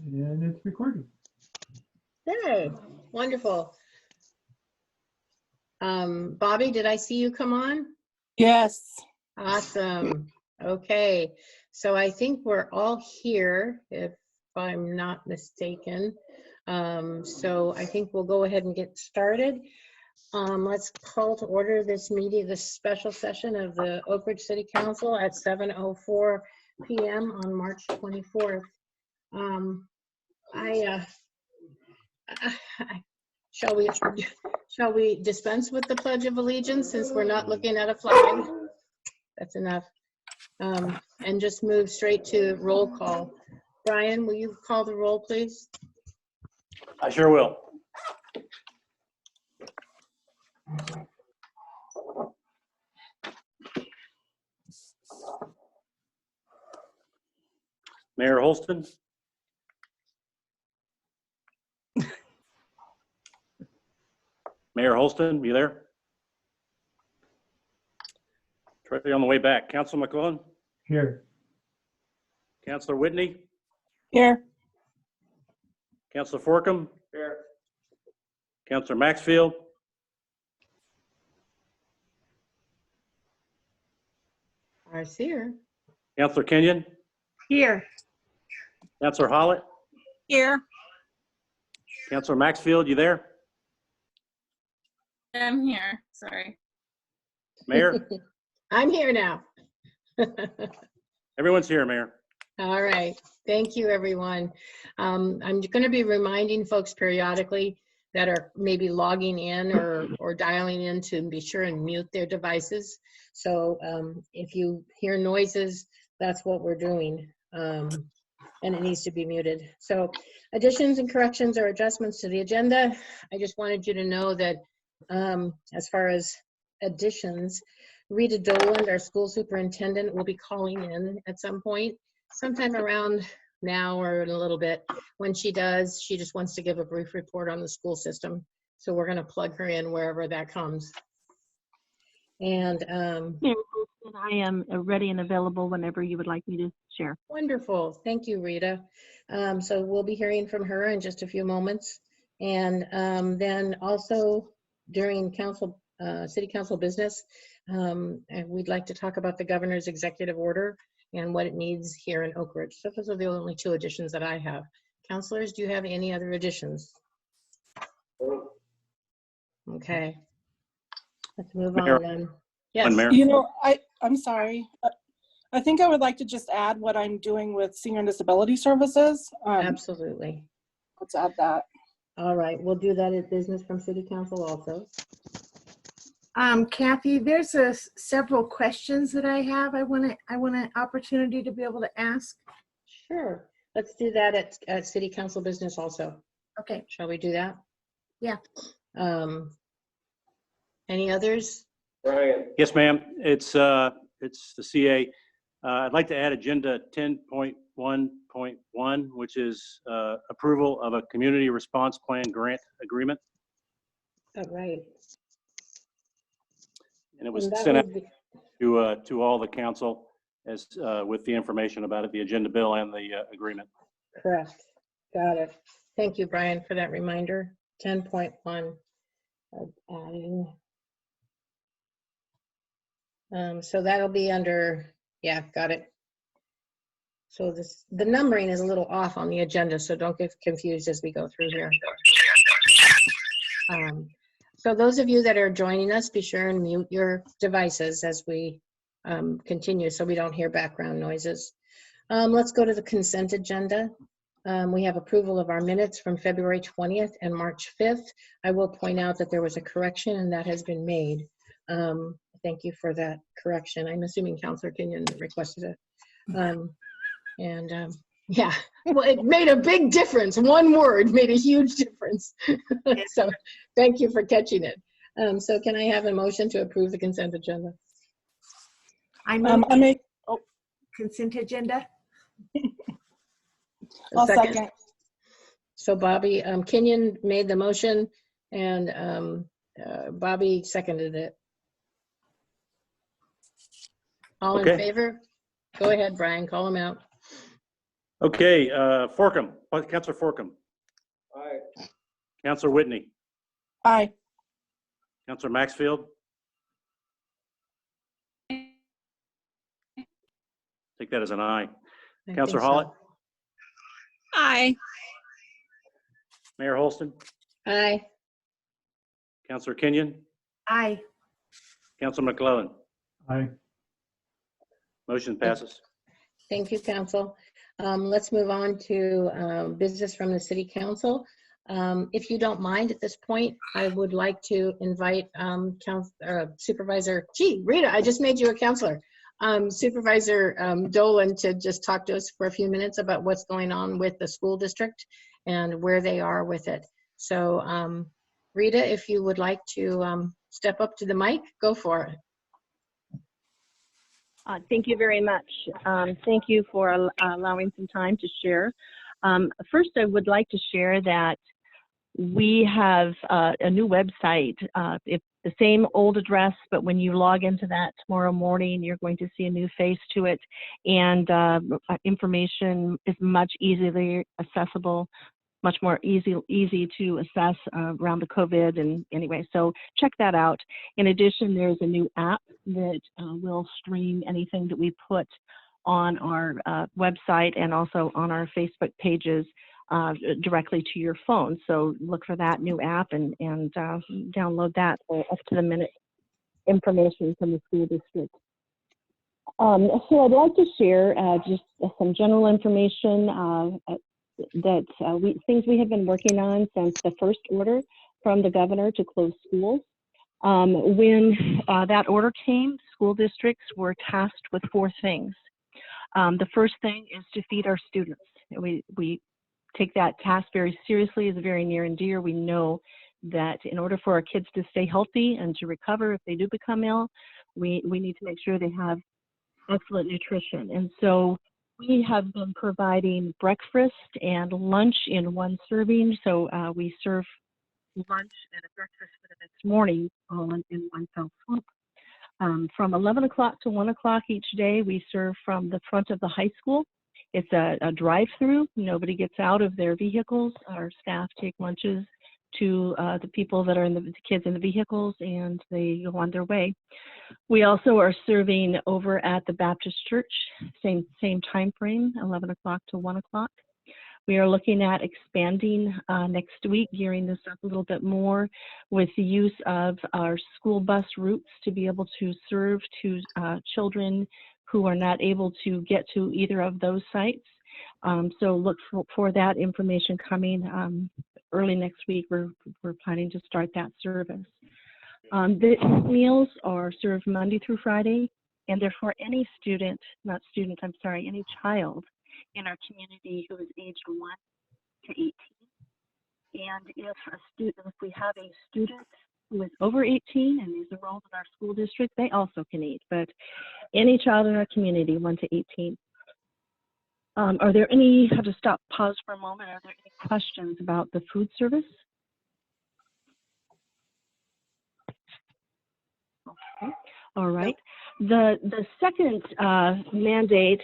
and it's recording. Hey, wonderful. Bobby, did I see you come on? Yes. Awesome. Okay, so I think we're all here, if I'm not mistaken. So I think we'll go ahead and get started. Let's call to order this meeting, this special session of the Oakridge City Council at 7:04 p.m. on March 24th. Shall we dispense with the Pledge of Allegiance since we're not looking at a flag? That's enough. And just move straight to roll call. Brian, will you call the roll, please? I sure will. Mayor Holston. Mayor Holston, you there? Try on the way back. Councilor McClellan? Here. Councilor Whitney? Here. Councilor Forkham? Here. Councilor Maxfield? I see her. Councilor Kenyon? Here. Councilor Hollett? Here. Councilor Maxfield, you there? I'm here. Sorry. Mayor? I'm here now. Everyone's here, Mayor. All right, thank you, everyone. I'm going to be reminding folks periodically that are maybe logging in or dialing in to be sure and mute their devices. So if you hear noises, that's what we're doing, and it needs to be muted. So additions and corrections or adjustments to the agenda. I just wanted you to know that as far as additions, Rita Doland, our school superintendent, will be calling in at some point, sometime around now or in a little bit. When she does, she just wants to give a brief report on the school system. So we're going to plug her in wherever that comes. And I am ready and available whenever you would like me to share. wonderful. Thank you, Rita. So we'll be hearing from her in just a few moments. And then also during city council business, and we'd like to talk about the governor's executive order and what it needs here in Oakridge. So those are the only two additions that I have. Councilors, do you have any other additions? Okay. Let's move Mayor, on then. Yes. Mayor. You know, I'm sorry. I think I would like to just add what I'm doing with senior and disability services. Absolutely. Let's add that. All right, we'll do that at business from city council also. Kathy, there's several questions that I have. I want an opportunity to be able to ask. Sure. Let's do that at city council business also. Okay. Shall we do that? Yeah. Any others? Brian. Yes, ma'am. It's the CA. I'd like to add agenda 10.1.1, which is approval of a community response plan grant agreement. All right. And it was sent out to all the council as with the information about it, the agenda bill and the agreement. Correct. Got it. Thank you, Brian, for that reminder. 10.1. Adding. So that'll be under, yeah, got it. So the numbering is a little off on the agenda, so don't get confused as we go through here. So those of you that are joining us, be sure and mute your devices as we continue so we don't hear background noises. Let's go to the consent agenda. We have approval of our minutes from February 20th and March 5th. I will point out that there was a correction and that has been made. Thank you for that correction. I'm assuming Councilor Kenyon requested it. Yeah, well, it made a big difference. One word made a huge difference. So thank you for catching it. So can I have a motion to approve the consent agenda? I make consent agenda. I'll second. So Bobby, Kenyon made the motion and Bobby seconded it. All in favor? Go ahead, Brian, call him out. Okay, Forkham, Councilor Forkham. Aye. Councilor Whitney. Aye. Councilor Maxfield. Take that as an aye. I Councilor think so. Hollett. Aye. Mayor Holston. Aye. Councilor Kenyon. Aye. Councilor McClellan. Aye. Motion passes. Thank you, Council. Let's move on to business from the City Council. If you don't mind at this point, I would like to invite Supervisor, Rita, I just made you a counselor. Supervisor Dolan to just talk to us for a few minutes about what's going on with the school district and where they are with it. So Rita, if you would like to step up to the mic, go for it. Thank you very much. Thank you for allowing some time to share. First, I would like to share that we have a new website. It's the same old address, but when you log into that tomorrow morning, you're going to see a new face to it, and information is much easily accessible, much more easy to assess around the COVID. And anyway, so check that out. In addition, there's a new app that will stream anything that we put on our website and also on our Facebook pages directly to your phone. So look for that new app and download that for up-to-the-minute information from the school district. So I'd like to share just some general information things we have been working on since the first order from the governor to close schools. When that order came, school districts were tasked with 4 things. The first thing is to feed our students. We take that task very seriously. It's very near and dear. We know that in order for our kids to stay healthy and to recover if they do become ill, we need to make sure they have excellent nutrition. And so we have been providing breakfast and lunch in one serving. So we serve lunch and a breakfast for the next morning all in one fell swoop. From 11 o'clock to 1 o'clock each day, we serve from the front of the high school. It's a drive-through. Nobody gets out of their vehicles. Our staff take lunches to the people that are the kids in the vehicles, and they go on their way. We also are serving over at the Baptist Church, same time frame, 11 o'clock to 1 o'clock. We are looking at expanding next week, gearing this up a little bit more with the use of our school bus routes to be able to serve to children who are not able to get to either of those sites. So look for that information coming early next week. We're planning to start that service. The meals are served Monday through Friday, and they're for any student, any child in our community who is aged 1 to 18. And if we have a student who is over 18 and is enrolled in our school district, they also can eat. But any child in our community, 1 to 18. Are there any? I have to pause for a moment. Are there any questions about the food service? Okay. All right. The second mandate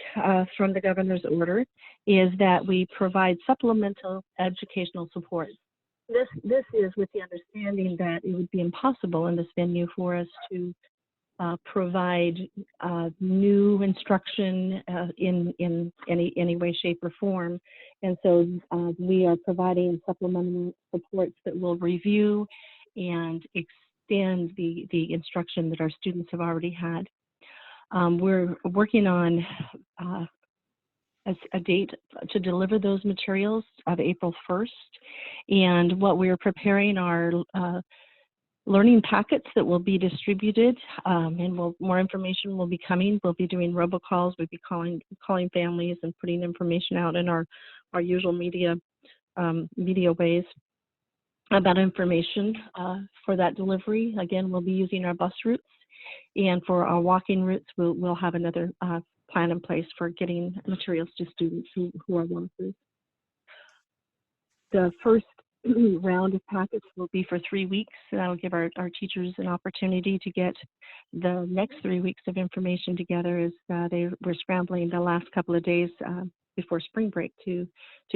from the governor's order is that we provide supplemental educational support. This is with the understanding that it would be impossible in this venue for us to provide new instruction in any way, shape, or form. And so we are providing supplemental supports that will review and extend the instruction that our students have already had. We're working on a date to deliver those materials of April 1st. And what we're preparing are learning packets that will be distributed, and more information will be coming. We'll be doing robocalls. We'll be calling families and putting information out in our usual media ways about information for that delivery. Again, we'll be using our bus routes, and for our walking routes, we'll have another plan in place for getting materials to students who are walkers. The first round of packets will be for 3 weeks. That'll give our teachers an opportunity to get the next 3 weeks of information together as we're scrambling the last couple of days before spring break to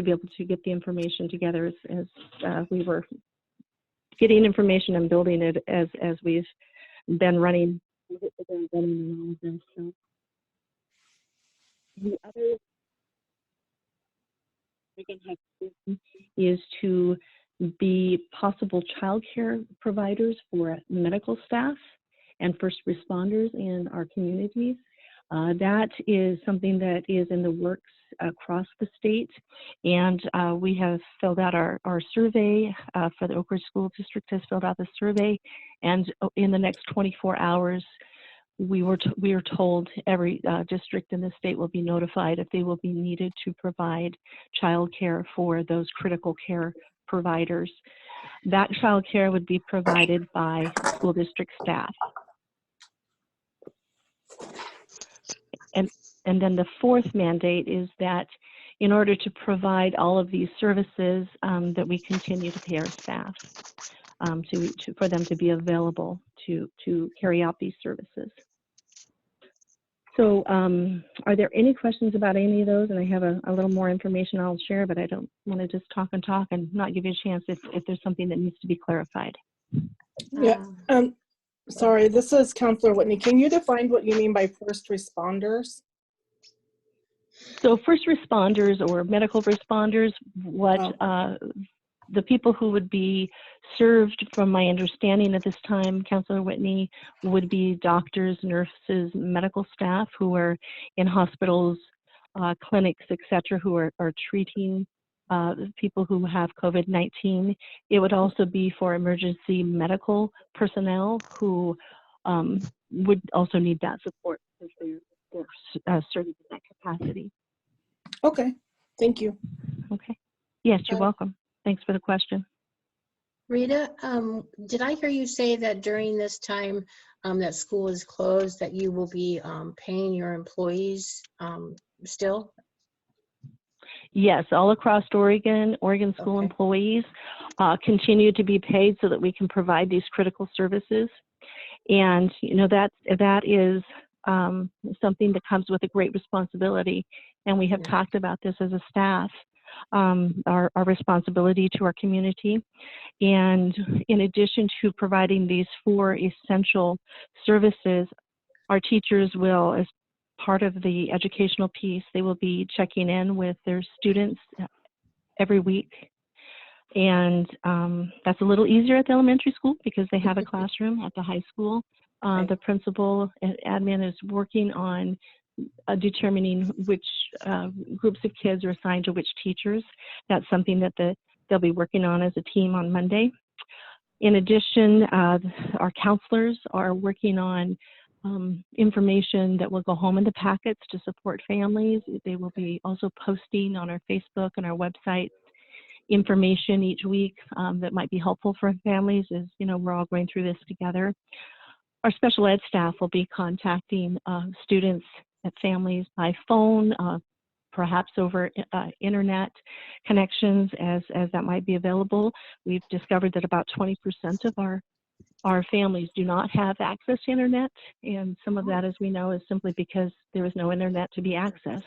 be able to get the information together as we were getting information and building it as we've been running. So the other is to be possible childcare providers for medical staff and first responders in our communities. That is something that is in the works across the state, and we have filled out our survey for the Oakridge School District has filled out the survey, and in the next 24 hours, we are told every district in the state will be notified if they will be needed to provide childcare for those critical care providers. That childcare would be provided by school district staff. And then the fourth mandate is that in order to provide all of these services, that we continue to pay our staff for them to be available to carry out these services. So are there any questions about any of those? And I have a little more information I'll share, but I don't want to just talk and not give you a chance if there's something that needs to be clarified. Yeah. Sorry, this is Counselor Whitney. Can you define what you mean by first responders? So first responders or medical responders, the people who would be served, from my understanding at this time, Counselor Whitney, would be doctors, nurses, medical staff who are in hospitals, clinics, etc., who are treating people who have COVID-19. It would also be for emergency medical personnel who would also need that support if they're serving in that capacity. Okay, thank you. Okay. Yes, you're welcome. Thanks for the question. Rita, did I hear you say that during this time that school is closed, that you will be paying your employees still? Yes, all across Oregon school employees continue to be paid so that we can provide these critical services. And that is something that comes with a great responsibility. And we have talked about this as a staff, our responsibility to our community. And in addition to providing these 4 essential services, our teachers will, as part of the educational piece, they will be checking in with their students every week. And that's a little easier at the elementary school because they have a classroom. At the high school, the principal and admin is working on determining which groups of kids are assigned to which teachers. That's something that they'll be working on as a team on Monday. In addition, our counselors are working on information that will go home in the packets to support families. They will be also posting on our Facebook and our website information each week that might be helpful for families as, we're all going through this together. Our special ed staff will be contacting students and families by phone, perhaps over internet connections as that might be available. We've discovered that about 20% of our families do not have access to internet, and some of that, as we know, is simply because there is no internet to be accessed,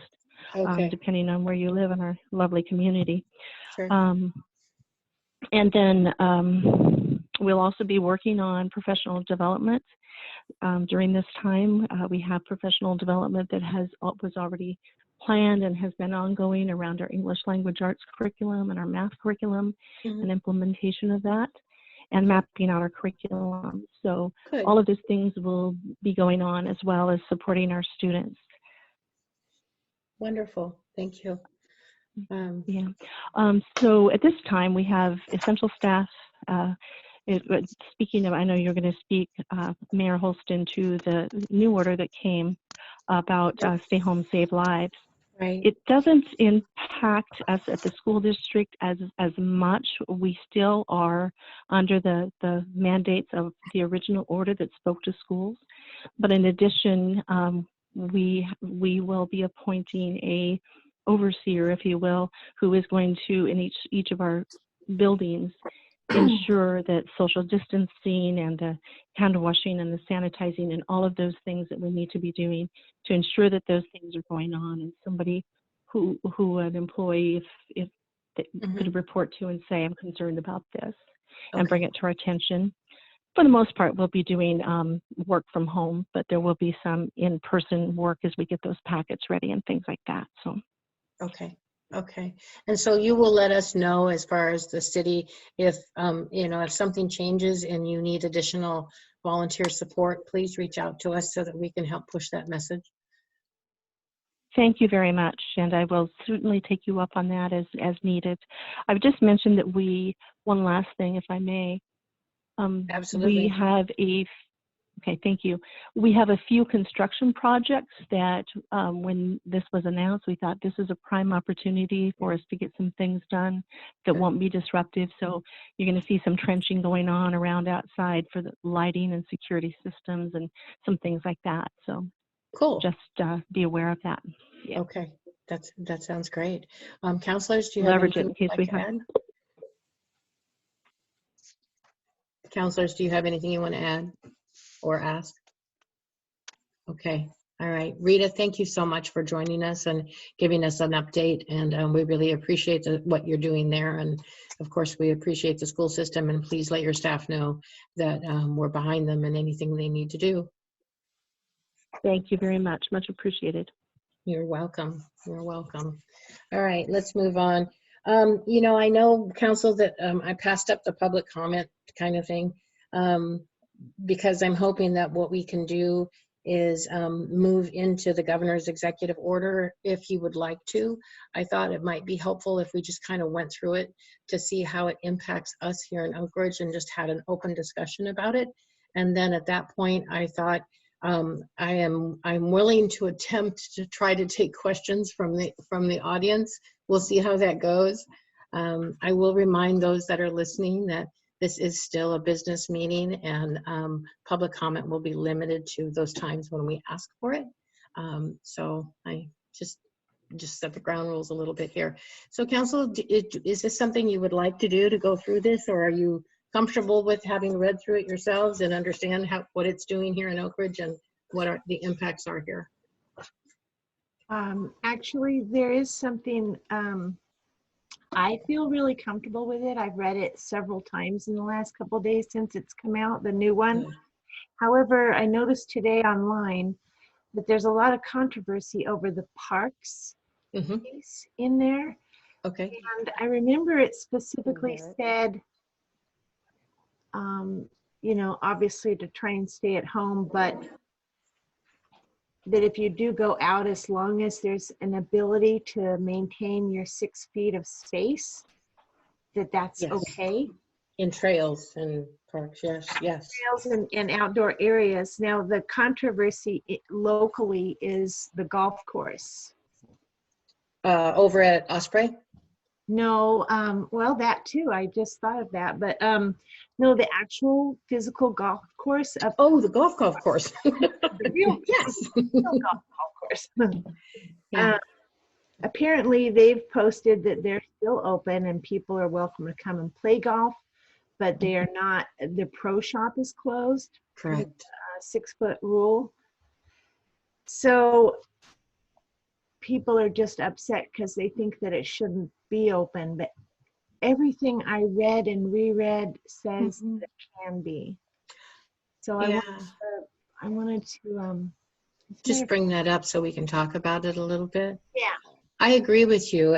depending on where you live in our lovely community. Sure. And then we'll also be working on professional development. During this time, we have professional development that was already planned and has been ongoing around our English language arts curriculum and our math curriculum and implementation of that, and mapping out our curriculum. So all of these things will be going on, as well as supporting our students. Wonderful. Thank you. So at this time, we have essential staff. Speaking of, I know you're going to speak, Mayor Holston, to the new order that came about Stay Home, Save Lives. Right. It doesn't impact us at the school district as much. We still are under the mandates of the original order that spoke to schools. But in addition, we will be appointing a overseer, if you will, who is going to, in each of our buildings, ensure that social distancing and the hand washing and the sanitizing and all of those things that we need to be doing to ensure that those things are going on. And somebody who an employee, if they Mhm. could report to and say, I'm concerned about this, and Okay. bring it to our attention. For the most part, we'll be doing work from home, but there will be some in-person work as we get those packets ready and things like that. So. Okay. Okay. And so you will let us know as far as the city, if, if something changes and you need additional volunteer support, please reach out to us so that we can help push that message. Thank you very much, and I will certainly take you up on that as needed. I've just mentioned that one last thing, if I may. Absolutely. Okay, thank you. We have a few construction projects that when this was announced, we thought this is a prime opportunity for us to get some things done that won't be disruptive. So you're going to see some trenching going on around outside for the lighting and security systems and some things like that. So Cool. just be aware of that. Yeah. Okay. That sounds great. Counselors, do you have Leverage it anything in case you'd we like to have. add? Counselors, do you have anything you want to add or ask? Okay. All right. Rita, thank you so much for joining us and giving us an update. And we really appreciate what you're doing there. And of course, we appreciate the school system. And please let your staff know that we're behind them in anything they need to do. Thank you very much. Much appreciated. You're welcome. You're welcome. All right, let's move on. I know, Council, that I passed up the public comment kind of thing because I'm hoping that what we can do is move into the governor's executive order if you would like to. I thought it might be helpful if we just kind of went through it to see how it impacts us here in Oakridge and just had an open discussion about it. And then at that point, I thought I'm willing to attempt to try to take questions from the audience. We'll see how that goes. I will remind those that are listening that this is still a business meeting, and public comment will be limited to those times when we ask for it. So I just set the ground rules a little bit here. So Council, is this something you would like to do, to go through this, or are you comfortable with having read through it yourselves and understand what it's doing here in Oakridge and what the impacts are here? Actually, there is something, I feel really comfortable with it. I've read it several times in the last couple of days since it's come out, the new one. However, I noticed today online that there's a lot of controversy over the parks piece in there. Okay. And I remember it specifically said, obviously to try and stay at home, but that if you do go out, as long as there's an ability to maintain your 6 feet of space, that's Yes. okay. In trails and parks, yes. Trails and outdoor areas. Now, the controversy locally is the golf course. Over at Osprey? No, well, that too. I just thought of that, but no, the actual physical golf course. Oh, the golf course. The real, yes. real golf course. Yeah. Apparently, they've posted that they're still open and people are welcome to come and play golf, but they are not. The pro shop is closed. Correct. 6 foot rule. So people are just upset because they think that it shouldn't be open, but everything I read and reread says that it can be. So I wanted to just bring that up so we can talk about it a little bit. Yeah. I agree with you.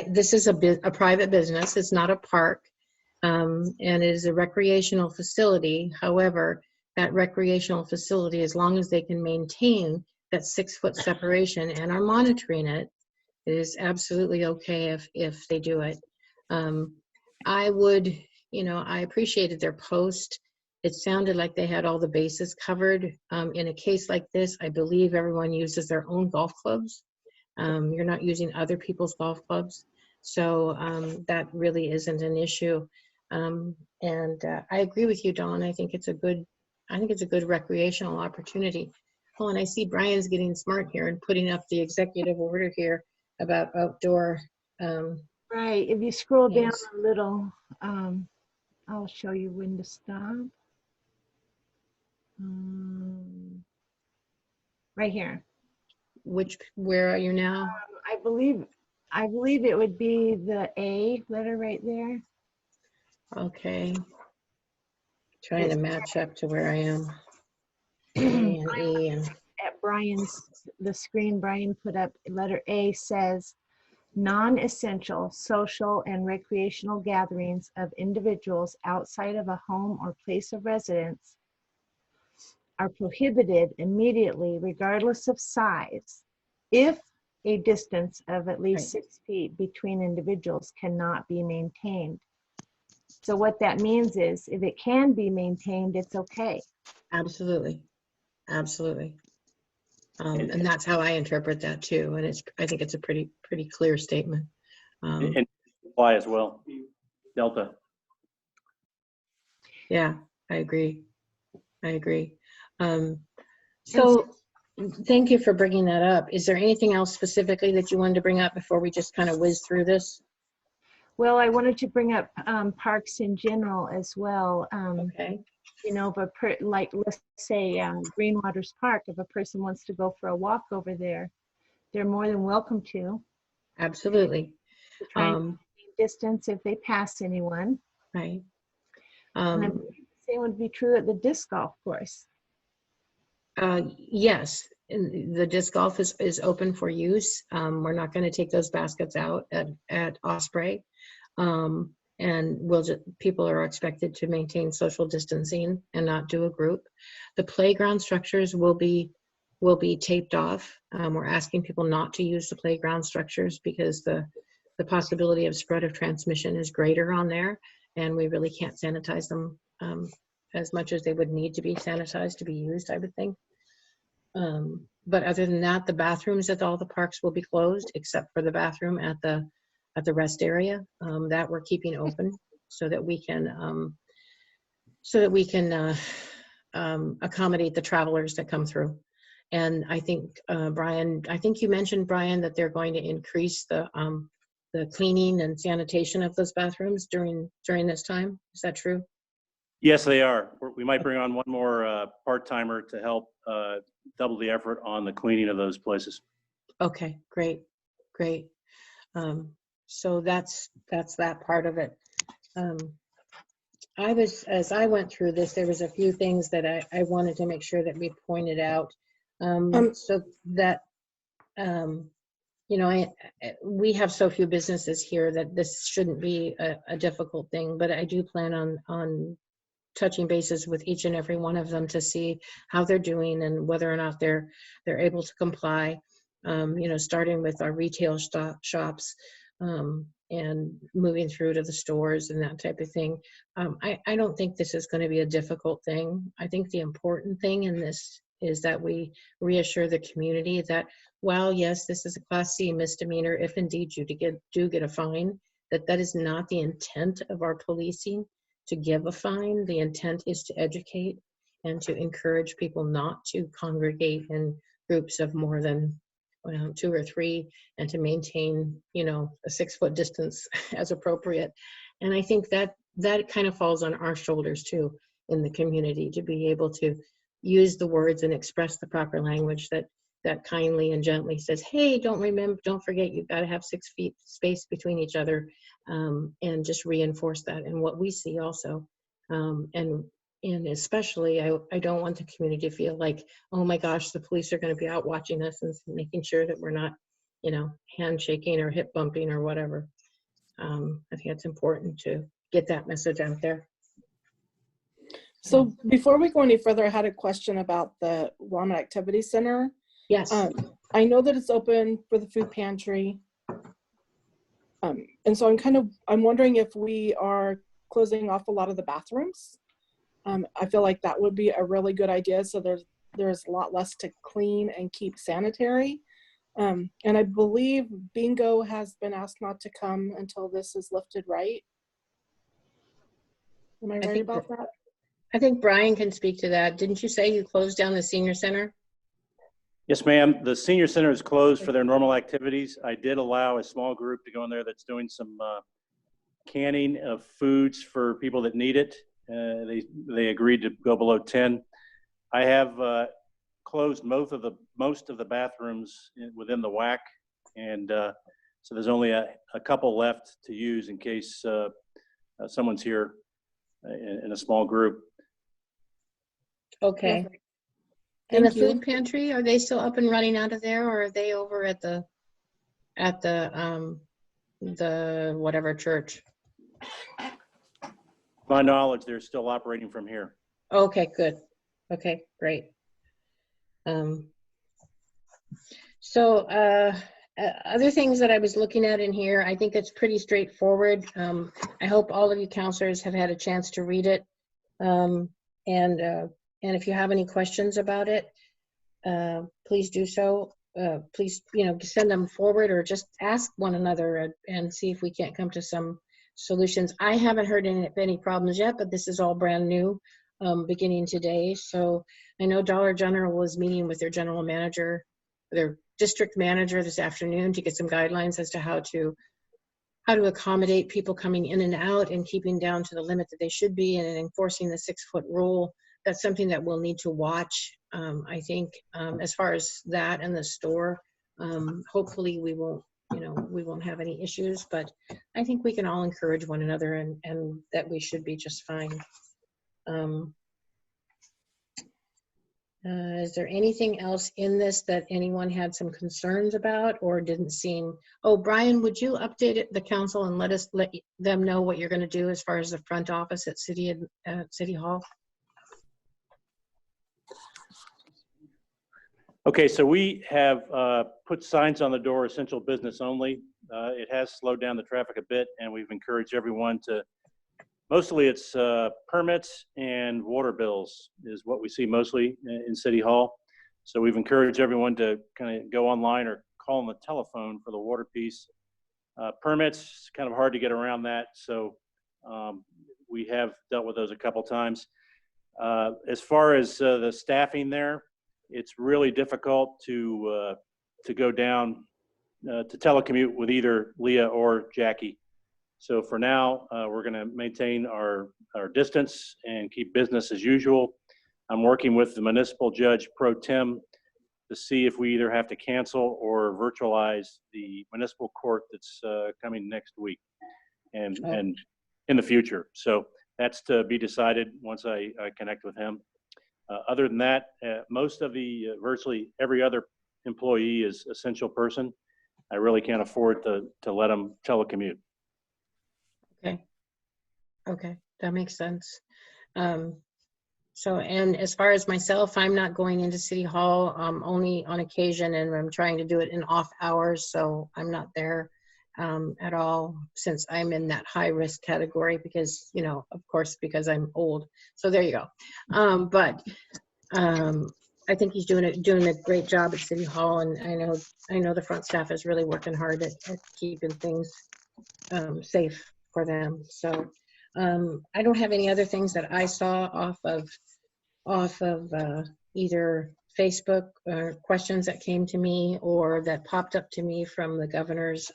This is a private business. It's not a park, and it is a recreational facility. However, that recreational facility, as long as they can maintain that 6 foot separation and are monitoring it, it is absolutely okay if they do it. I would, I appreciated their post. It sounded like they had all the bases covered. In a case like this, I believe everyone uses their own golf clubs. You're not using other people's golf clubs. So that really isn't an issue. And I agree with you, Dawn. I think it's a good recreational opportunity. Oh, and I see Brian's getting smart here and putting up the executive order here about outdoor. Right. If you scroll down Yes. a little, I'll show you when to stop. Right here. where are you now? I believe it would be the A letter right there. Okay. Trying to match up to where I am. A and E and At the screen Brian put up, letter A says, non-essential social and recreational gatherings of individuals outside of a home or place of residence are prohibited immediately, regardless of size, if a distance of at least 6 feet between individuals cannot be maintained. So what that means is, if it can be maintained, it's okay. absolutely, absolutely. And that's how I interpret that too. And I think it's a pretty clear statement. And apply as well, Delta. Yeah, I agree. I agree. So thank you for bringing that up. Is there anything else specifically that you wanted to bring up before we just kind of whiz through this? Well, I wanted to bring up parks in general as well. Okay. You know, but like, let's say Greenwaters Park, if a person wants to go for a walk over there, they're more than welcome to. Absolutely. To try and maintain distance if they pass anyone. Right. And I believe the same would be true at the disc golf course. Yes, and the disc golf is open for use. We're not going to take those baskets out at Osprey. And people are expected to maintain social distancing and not do a group. The playground structures will be taped off. We're asking people not to use the playground structures because the possibility of spread of transmission is greater on there, and we really can't sanitize them as much as they would need to be sanitized to be used, I would think. But other than that, the bathrooms at all the parks will be closed except for the bathroom at the rest area that we're keeping open so that we can accommodate the travelers that come through. And I think Brian, you mentioned, Brian, that they're going to increase the cleaning and sanitation of those bathrooms during this time. Is that true? Yes, they are. We might bring on one more part-timer to help double the effort on the cleaning of those places. Okay, great. So that's that part of it. As I went through this, there was a few things that I wanted to make sure that we pointed out. So that, we have so few businesses here that this shouldn't be a difficult thing, but I do plan on touching bases with each and every one of them to see how they're doing and whether or not they're able to comply. Starting with our retail shops and moving through to the stores and that type of thing. I don't think this is going to be a difficult thing. I think the important thing in this is that we reassure the community that while yes, this is a Class C misdemeanor, if indeed you do get a fine, that is not the intent of our policing to give a fine. The intent is to educate and to encourage people not to congregate in groups of more than 2 or 3, and to maintain, a 6-foot distance as appropriate. And I think that kind of falls on our shoulders too in the community to be able to use the words and express the proper language that kindly and gently says, hey, don't forget, you've got to have 6 feet space between each other, and just reinforce that and what we see also. And especially, I don't want the community to feel like, oh my gosh, the police are going to be out watching us and making sure that we're not, handshaking or hip bumping or whatever. I think it's important to get that message out there. So before we go any further, I had a question about the Walnut Activity Center. Yes. I know that it's open for the food pantry. And so I'm wondering if we are closing off a lot of the bathrooms. I feel like that would be a really good idea. So there's a lot less to clean and keep sanitary. And I believe bingo has been asked not to come until this is lifted, right? Am I right about that? I think Brian can speak to that. Didn't you say you closed down the senior center? Yes, ma'am. The senior center is closed for their normal activities. I did allow a small group to go in there that's doing some canning of foods for people that need it. They agreed to go below 10. I have closed most of the bathrooms within the WAC, and so there's only a couple left to use in case someone's here in a small group. Okay. Perfect. And the Thank you. food pantry, are they still up and running out of there, or are they over at the whatever church? To my knowledge, they're still operating from here. Okay, good. Okay, great. Other things that I was looking at in here, I think it's pretty straightforward. I hope all of you counselors have had a chance to read it. And if you have any questions about it, please do so. Please, send them forward or just ask one another and see if we can't come to some solutions. I haven't heard any problems yet, but this is all brand new, beginning today. So I know Dollar General is meeting with their general manager, their district manager this afternoon to get some guidelines as to how to accommodate people coming in and out and keeping down to the limit that they should be and enforcing the 6-foot rule. That's something that we'll need to watch. I think as far as that and the store, hopefully we won't have any issues, but I think we can all encourage one another and that we should be just fine. Is there anything else in this that anyone had some concerns about or didn't seem? Oh, Brian, would you update the council and let them know what you're going to do as far as the front office at City Hall? Okay, so we have put signs on the door, essential business only. It has slowed down the traffic a bit, and we've encouraged everyone to, mostly it's permits and water bills is what we see mostly in City Hall. So we've encouraged everyone to kind of go online or call on the telephone for the water piece. Permits, kind of hard to get around that, so we have dealt with those a couple times. As far as the staffing there, it's really difficult to go down to telecommute with either Leah or Jackie. So for now, we're going to maintain our distance and keep business as usual. I'm working with the municipal judge pro tem to see if we either have to cancel or virtualize the municipal court that's coming next week and in the future. So that's to be decided once I connect with him. Other than that, most of the virtually every other employee is essential person. I really can't afford to let them telecommute. Okay, that makes sense. And as far as myself, I'm not going into City Hall, only on occasion, and I'm trying to do it in off hours, so I'm not there at all, since I'm in that high risk category because, of course, because I'm old. So there you go. I think he's doing a great job at City Hall, and I know the front staff is really working hard at keeping things safe for them. So I don't have any other things that I saw off of either Facebook questions that came to me or that popped up to me from the governor's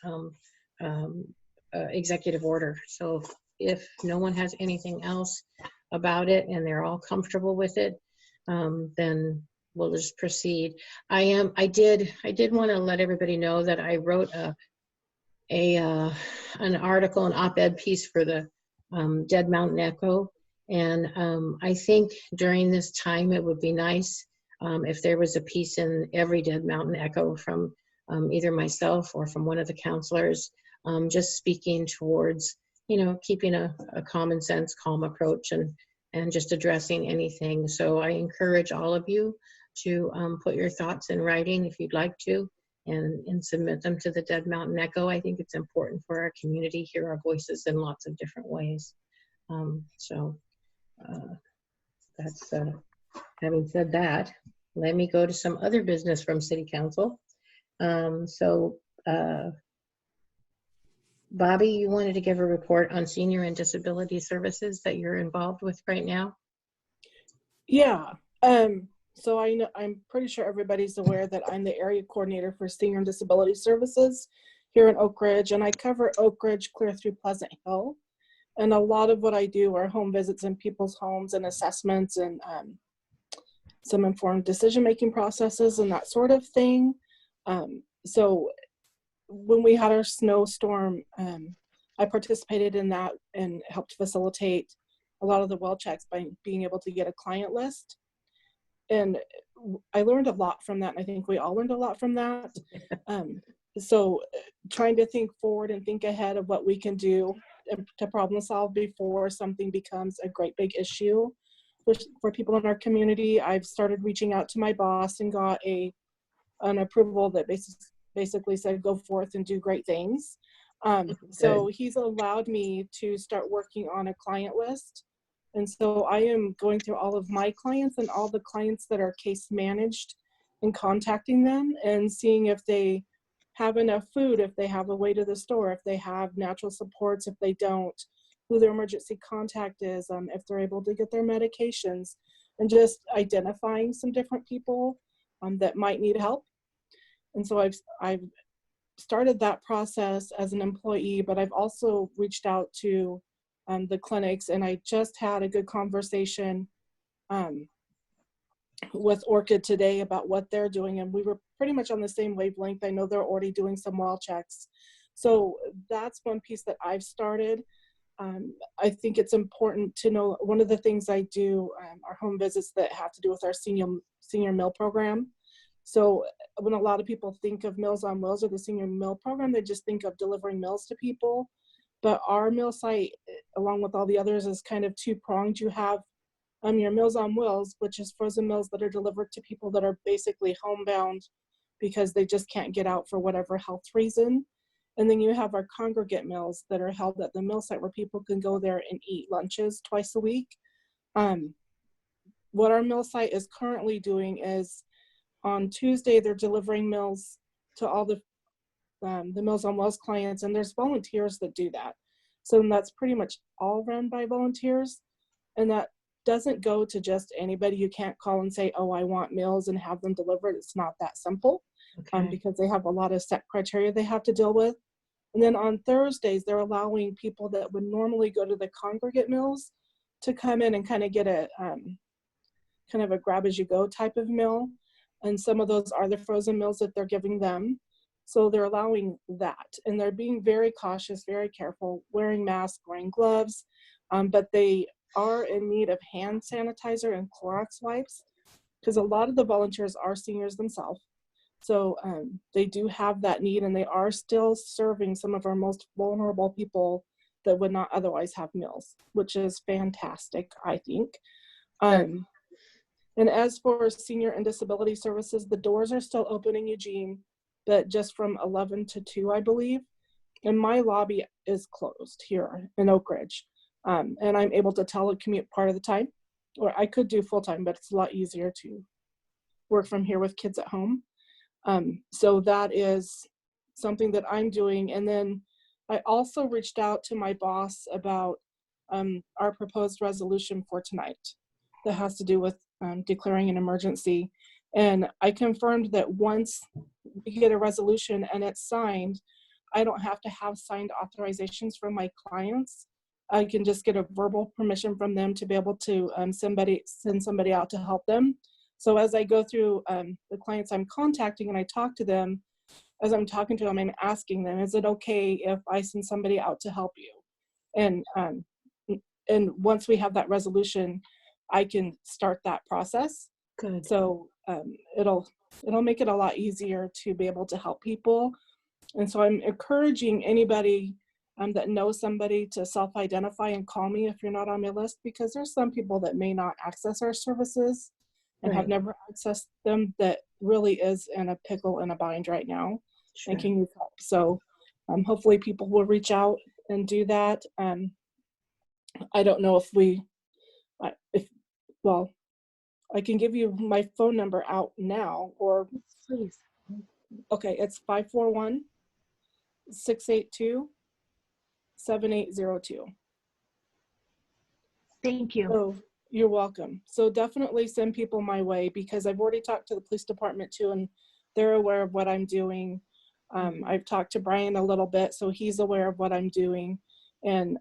executive order. So if no one has anything else about it and they're all comfortable with it, then we'll just proceed. I did want to let everybody know that I wrote an article, an op-ed piece for the Dead Mountain Echo, and I think during this time it would be nice if there was a piece in every Dead Mountain Echo from either myself or from one of the counselors, just speaking towards keeping a common sense, calm approach and just addressing anything. So I encourage all of you to put your thoughts in writing if you'd like to, and submit them to the Dead Mountain Echo. I think it's important for our community to hear our voices in lots of different ways. That's having said that, let me go to some other business from City Council. Bobby, you wanted to give a report on senior and disability services that you're involved with right now? Yeah. So I'm pretty sure everybody's aware that I'm the area coordinator for senior and disability services here in Oakridge, and I cover Oakridge clear through Pleasant Hill. And a lot of what I do are home visits in people's homes and assessments and some informed decision-making processes and that sort of thing. So when we had our snowstorm, I participated in that and helped facilitate a lot of the well checks by being able to get a client list. And I learned a lot from that. And I think we all learned a lot from that. So trying to think forward and think ahead of what we can do to problem solve before something becomes a great big issue for people in our community. I've started reaching out to my boss and got an approval that basically said, go forth and do great things. So he's allowed me to start working on a client list. And so I am going through all of my clients and all the clients that are case managed and contacting them and seeing if they have enough food, if they have a way to the store, if they have natural supports, if they don't, who their emergency contact is, if they're able to get their medications, and just identifying some different people that might need help. And so I've started that process as an employee, but I've also reached out to the clinics, and I just had a good conversation with Orchid today about what they're doing, and we were pretty much on the same wavelength. I know they're already doing some well checks. So that's one piece that I've started. I think it's important to know, one of the things I do are home visits that have to do with our senior meal program. So when a lot of people think of Meals on Wheels or the senior meal program, they just think of delivering meals to people. But our meal site, along with all the others, is kind of two-pronged. You have your Meals on Wheels, which is frozen meals that are delivered to people that are basically homebound because they just can't get out for whatever health reason. And then you have our congregate meals that are held at the meal site where people can go there and eat lunches twice a week. What our meal site is currently doing is on Tuesday, they're delivering meals to all the Meals on Wheels clients, and there's volunteers that do that. So that's pretty much all run by volunteers. And that doesn't go to just anybody. You can't call and say, oh, I want meals and have them delivered. It's not that simple. Because they have a lot of set criteria they have to deal with. And then on Thursdays, they're allowing people that would normally go to the congregate meals to come in and kind of get a kind of a grab as you go type of meal. And some of those are the frozen meals that they're giving them. So they're allowing that. And they're being very cautious, very careful, wearing masks, wearing gloves. But they are in need of hand sanitizer and Clorox wipes, because a lot of the volunteers are seniors themselves. So they do have that need, and they are still serving some of our most vulnerable people that would not otherwise have meals, which is fantastic, I think. And as for senior and disability services, the doors are still open in Eugene, but just from 11 to 2, I believe. And my lobby is closed here in Oakridge. And I'm able to telecommute part of the time, or I could do full time, but it's a lot easier to work from here with kids at home. So that is something that I'm doing. And then I also reached out to my boss about our proposed resolution for tonight that has to do with declaring an emergency. And I confirmed that once we get a resolution and it's signed, I don't have to have signed authorizations from my clients. I can just get a verbal permission from them to be able to send somebody out to help them. So as I go through the clients I'm contacting and I talk to them, as I'm talking to them, I'm asking them, is it okay if I send somebody out to help you? And once we have that resolution, I can start that process. Good. So it'll make it a lot easier to be able to help people. And so I'm encouraging anybody that knows somebody to self-identify and call me if you're not on my list, because there's some people that may not access our services and have never accessed them that really is in a pickle and a bind right now and can use help. So hopefully people will reach out and do that. I don't know well, I can give you my phone number out now, or Please. okay, it's 541-682-7802. Thank you. So you're welcome. So definitely send people my way, because I've already talked to the police department too, and they're aware of what I'm doing. I've talked to Brian a little bit, so he's aware of what I'm doing. And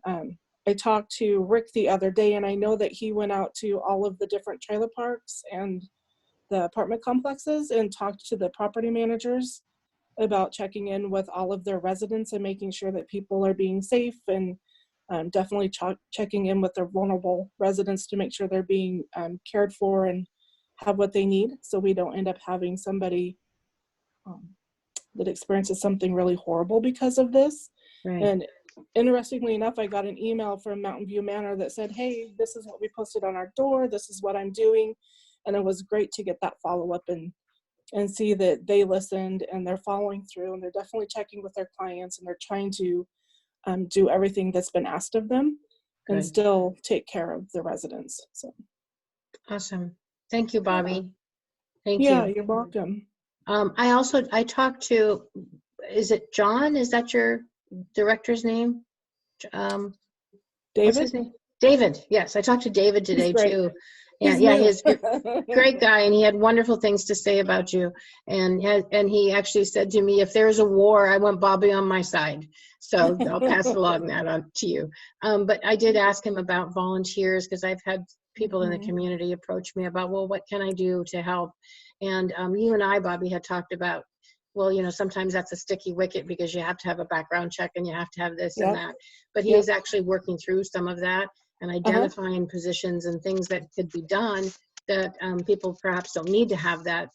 I talked to Rick the other day, and I know that he went out to all of the different trailer parks and the apartment complexes and talked to the property managers about checking in with all of their residents and making sure that people are being safe, and definitely checking in with their vulnerable residents to make sure they're being cared for and have what they need, so we don't end up having somebody that experiences something really horrible because of this. Right. And interestingly enough, I got an email from Mountain View Manor that said, hey, this is what we posted on our door, this is what I'm doing. And it was great to get that follow-up and see that they listened and they're following through, and they're definitely checking with their clients, and they're trying to do everything that's been asked of them and Good. still take care of the residents. So Awesome. Thank you, Bobby. Thank yeah, you. you're welcome. I talked to, is it John? Is that your director's name? What's his David? name? David. Yes, I talked to David today great. too. He's Yeah, new. he's a great guy, and he had wonderful things to say about you. And he actually said to me, if there's a war, I want Bobby on my side. So I'll pass along that on to you. But I did ask him about volunteers, because I've had people in the community approach me about, well, what can I do to help? And you and I, Bobby, had talked about, well, you know, sometimes that's a sticky wicket because you have to have a background check and you have to have this and that. But he is actually working through some of that and identifying positions and things that could be done that people perhaps don't need to have that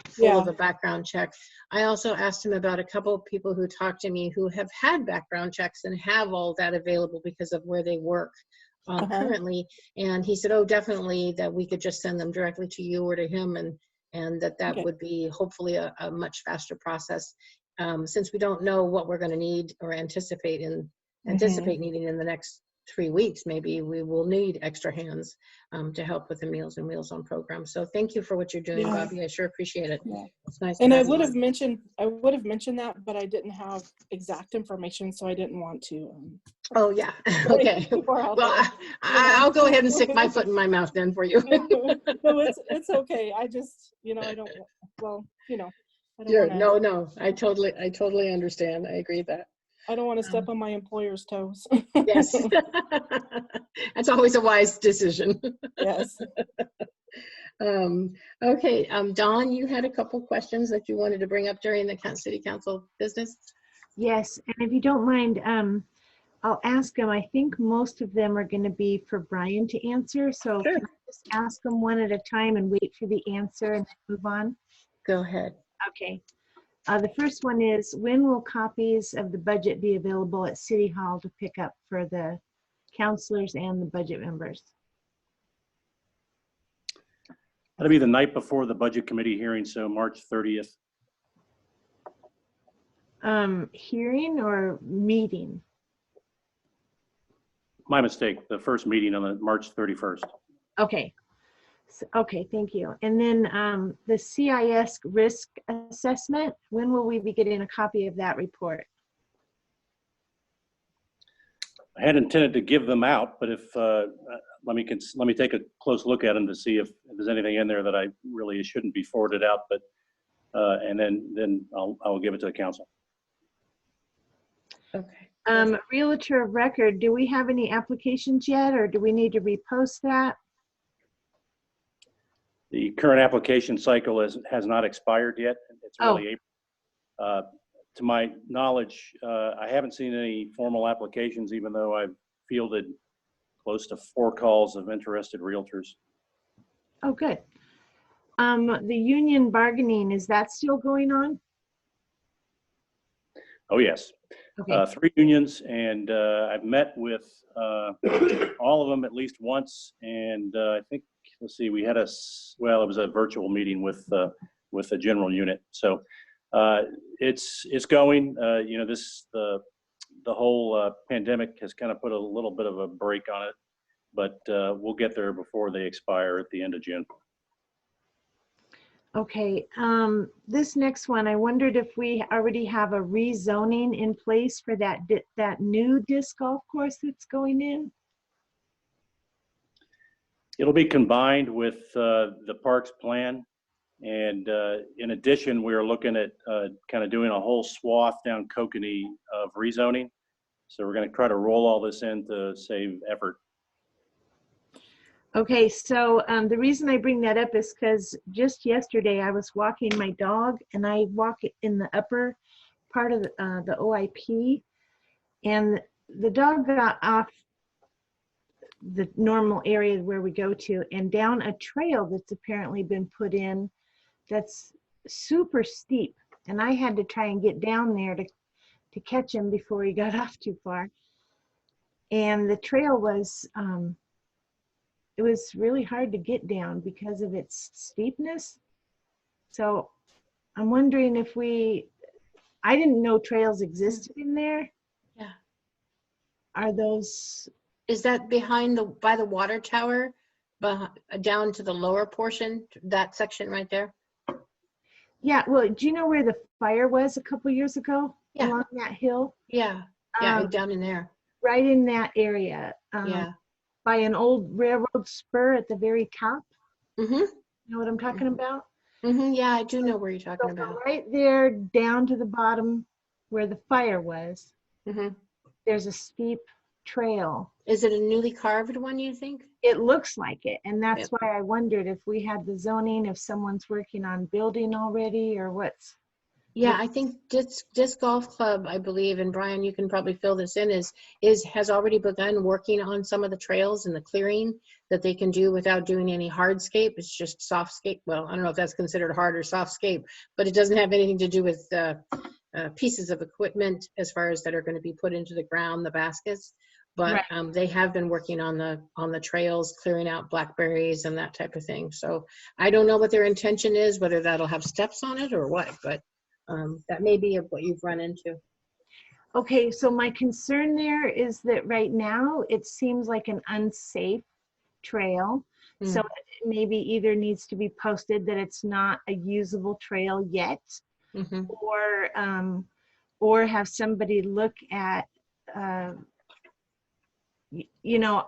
full of a background check. I also asked him about a couple of people who talked to me who have had background checks and have all that available because of where they work currently. And he said, oh, definitely that we could just send them directly to you or to him, and that would be hopefully a much faster process. Since we don't know what we're going to need or anticipate needing in the next 3 weeks, maybe we will need extra hands to help with the Meals and Wheels on program. So thank you for what you're doing, Bobby. I sure appreciate it. It's nice. And I would have mentioned that, but I didn't have exact information, so I didn't want to. Oh yeah. Okay. Well, I'll go ahead and stick my foot in my mouth then for you. No, it's okay. I just, I don't. Well, I don't Sure. wanna, No. I totally understand. I agree with that. I don't want to step on my employer's toes. Yes. That's always a wise decision. Yes. Okay. Dawn, you had a couple questions that you wanted to bring up during the City Council business. Yes, and if you don't mind, I'll ask them. I think most of them are going to be for Brian to answer. So Sure. can I just ask them one at a time and wait for the answer and then move on? Go ahead. Okay. The first one is, when will copies of the budget be available at City Hall to pick up for the counselors and the budget members? That'll be the night before the budget committee hearing, so March 30th. Hearing or meeting? My mistake, the first meeting on the March 31st. Okay. Okay, thank you. And then the CIS risk assessment, when will we be getting a copy of that report? I had intended to give them out, but if let me take a close look at them to see if there's anything in there that I really shouldn't be forwarded out. But and then I'll give it to the council. Okay. Realtor of record, do we have any applications yet, or do we need to repost that? The current application cycle has not expired yet. It's really April. To my knowledge, I haven't seen any formal applications, even though I've fielded close to 4 calls of interested realtors. Oh, good. The union bargaining, is that still going on? Oh, yes. Okay. 3 unions, and I've met with all of them at least once. And I think, let's see, we had it was a virtual meeting with the general unit. So it's going. The whole pandemic has kind of put a little bit of a break on it, but we'll get there before they expire at the end of June. Okay, this next one, I wondered if we already have a rezoning in place for that new disc golf course that's going in? It'll be combined with the parks plan. And in addition, we're looking at kind of doing a whole swath down Kokanee of rezoning. So we're going to try to roll all this in to save effort. Okay, so the reason I bring that up is because just yesterday I was walking my dog, and I walk in the upper part of the OIP, and the dog got off the normal area where we go to and down a trail that's apparently been put in that's super steep, and I had to try and get down there to catch him before he got off too far. And the trail was it was really hard to get down because of its steepness. So I'm wondering if I didn't know trails existed in there. Yeah. Are those? Is that by the water tower, down to the lower portion, that section right there? Yeah, well, do you know where the fire was a couple years ago? Yeah. Along that hill? Yeah, down in there. Right in that area. Yeah. By an old railroad spur at the very top. Mm-hmm. You know what I'm talking about? Mm-hmm. Yeah, I do know where you're talking So about. right there down to the bottom where the fire was, Mm-hmm. there's a steep trail. Is it a newly carved one, you think? It looks like it, and that's Yep. why I wondered if we had the zoning, if someone's working on building already, or what's. Yeah, I think Disc Golf Club, I believe, and Brian, you can probably fill this in, has already begun working on some of the trails and the clearing that they can do without doing any hardscape. It's just softscape. Well, I don't know if that's considered hard or softscape, but it doesn't have anything to do with pieces of equipment as far as that are going to be put into the ground, the baskets. But Right. they have been working on the trails, clearing out blackberries and that type of thing. So I don't know what their intention is, whether that'll have steps on it or what, but that may be what you've run into. Okay, so my concern there is that right now it seems like an unsafe trail. So it maybe either needs to be posted that it's not a usable trail yet, Mm-hmm. or have somebody look at, you know,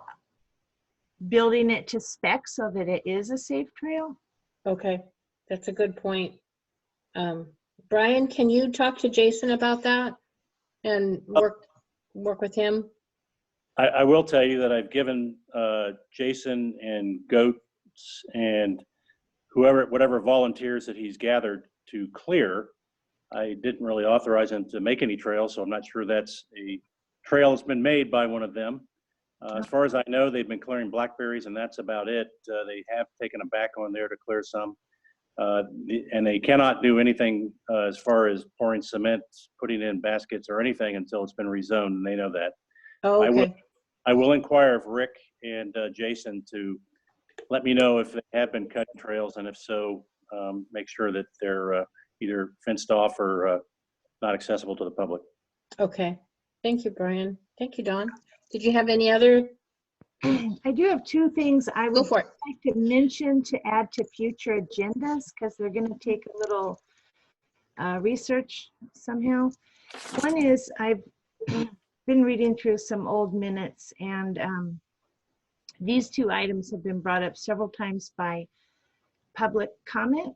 building it to spec so that it is a safe trail. Okay, that's a good point. Brian, can you talk to Jason about that and work with him? I will tell you that I've given Jason and Goats and whatever volunteers that he's gathered to clear. I didn't really authorize him to make any trails, so I'm not sure that's a trail that's been made by one of them. As far as I know, they've been clearing blackberries, and that's about it. They have taken a backhoe on there to clear some. And they cannot do anything as far as pouring cement, putting in baskets or anything until it's been rezoned, and they know that. Oh, okay. I will inquire of Rick and Jason to let me know if they have been cutting trails, and if so, make sure that they're either fenced off or not accessible to the public. Okay. Thank you, Brian. Thank you, Dawn. Did you have any other? I do have two things I Go would for it. like to mention to add to future agendas, because they're going to take a little research somehow. One is I've been reading through some old minutes, and these two items have been brought up several times by public comment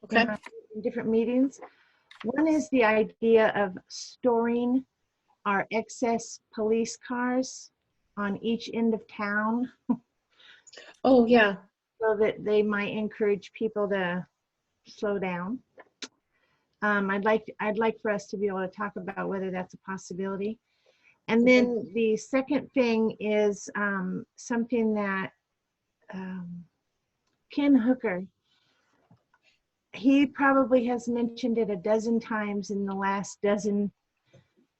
Okay. in different meetings. One is the idea of storing our excess police cars on each end of town, Oh, yeah. so that they might encourage people to slow down. I'd like for us to be able to talk about whether that's a possibility. And then the second thing is something that Ken Hooker, he probably has mentioned it a dozen times in the last dozen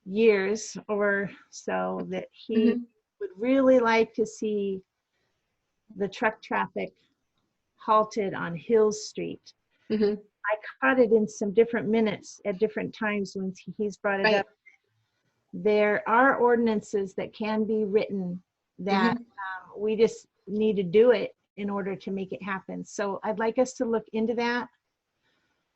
years or so, that he would really like to see the truck traffic halted on Hills Street. Mm-hmm. I caught it in some different minutes at different times when he's brought it Right. up. There are ordinances that can be written that we just need to do it in order to make it happen. So I'd like us to look into that,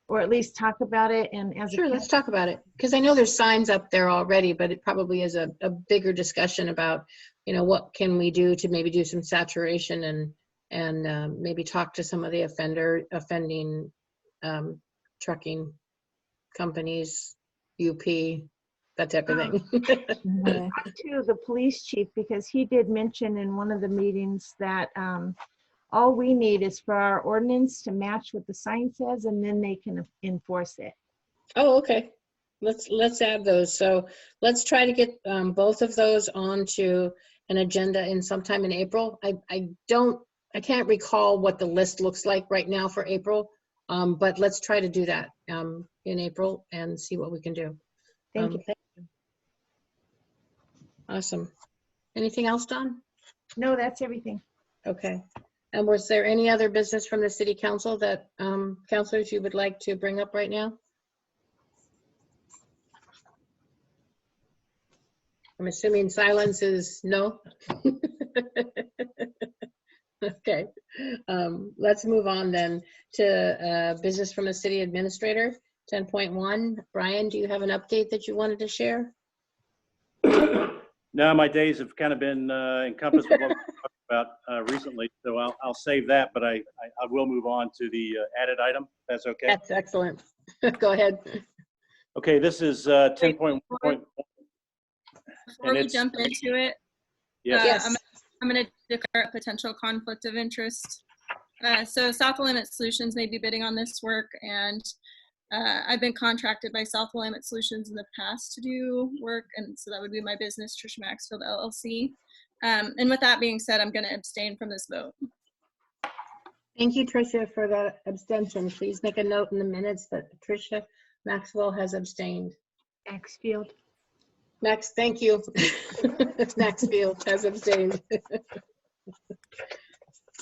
or at least talk about it. And as Sure, let's talk about it. Because I know there's signs up there already, but it probably is a bigger discussion about, you know, what can we do to maybe do some saturation and maybe talk to some of the offending trucking companies, UP, that type of thing. to the police chief, because he did mention in one of the meetings that All we need is for our ordinance to match what the sign says, and then they can enforce it. Oh, okay. Let's add those. So let's try to get both of those onto an agenda in sometime in April. I can't recall what the list looks like right now for April, but let's try to do that in April and see what we can do. Thank you. Awesome. Anything else, Dawn? No, that's everything. Okay. And was there any other business from the city council that councilors you would like to bring up right now? I'm assuming silence is no. Okay. Let's move on then to business from the city administrator, 10.1. Brian, do you have an update that you wanted to share? No, my days have kind of been encompassed with what we talked about recently, so I'll save that, but I will move on to the added item, if that's okay. That's excellent. Go ahead. Okay, this is 10.1. Before we jump into it, Yes. I'm going to declare a potential conflict of interest. So South Willamette Solutions may be bidding on this work, and I've been contracted by South Willamette Solutions in the past to do work, and so that would be my business, Trisha Maxfield LLC. And with that being said, I'm going to abstain from this vote. Thank you, Tricia, for that abstention. Please make a note in the minutes that Tricia Maxwell has abstained. Maxfield. Max, thank you. Maxfield has abstained.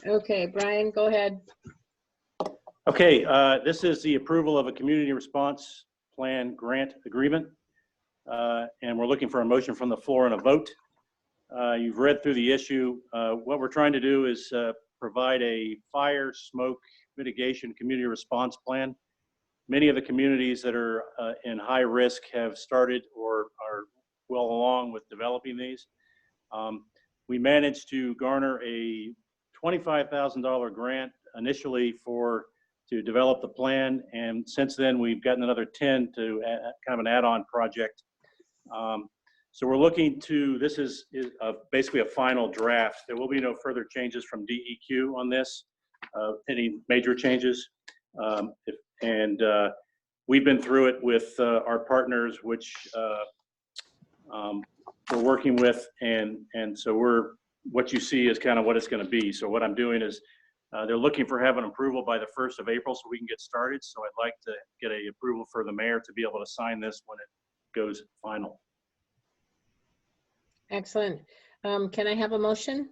Okay, Brian, go ahead. Okay, this is the approval of a community response plan grant agreement. And we're looking for a motion from the floor and a vote. You've read through the issue. What we're trying to do is provide a fire smoke mitigation community response plan. Many of the communities that are in high risk have started or are well along with developing these. We managed to garner a $25,000 grant initially to develop the plan, and since then we've gotten another 10 to kind of an add-on project. So we're looking to, this is basically a final draft. There will be no further changes from DEQ on this, any major changes. We've been through it with our partners, which we're working with, and so what you see is kind of what it's going to be. So what I'm doing is they're looking for having approval by the 1st of April so we can get started. So I'd like to get a approval for the mayor to be able to sign this when it goes final. Excellent. Can I have a motion?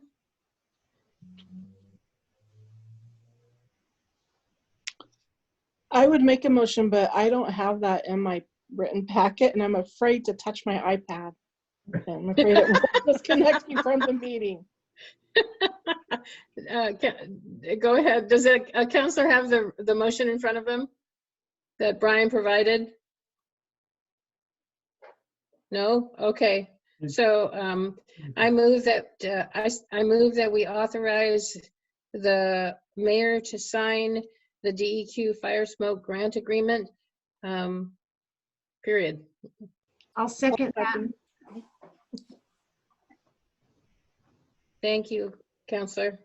I would make a motion, but I don't have that in my written packet, and I'm afraid to touch my iPad. I'm afraid it will disconnect me from the meeting. Go ahead. Does a counselor have the motion in front of them that Brian provided? No? Okay. So I move that we authorize the mayor to sign the DEQ fire smoke grant agreement. Period. I'll second that. Thank you, Counselor.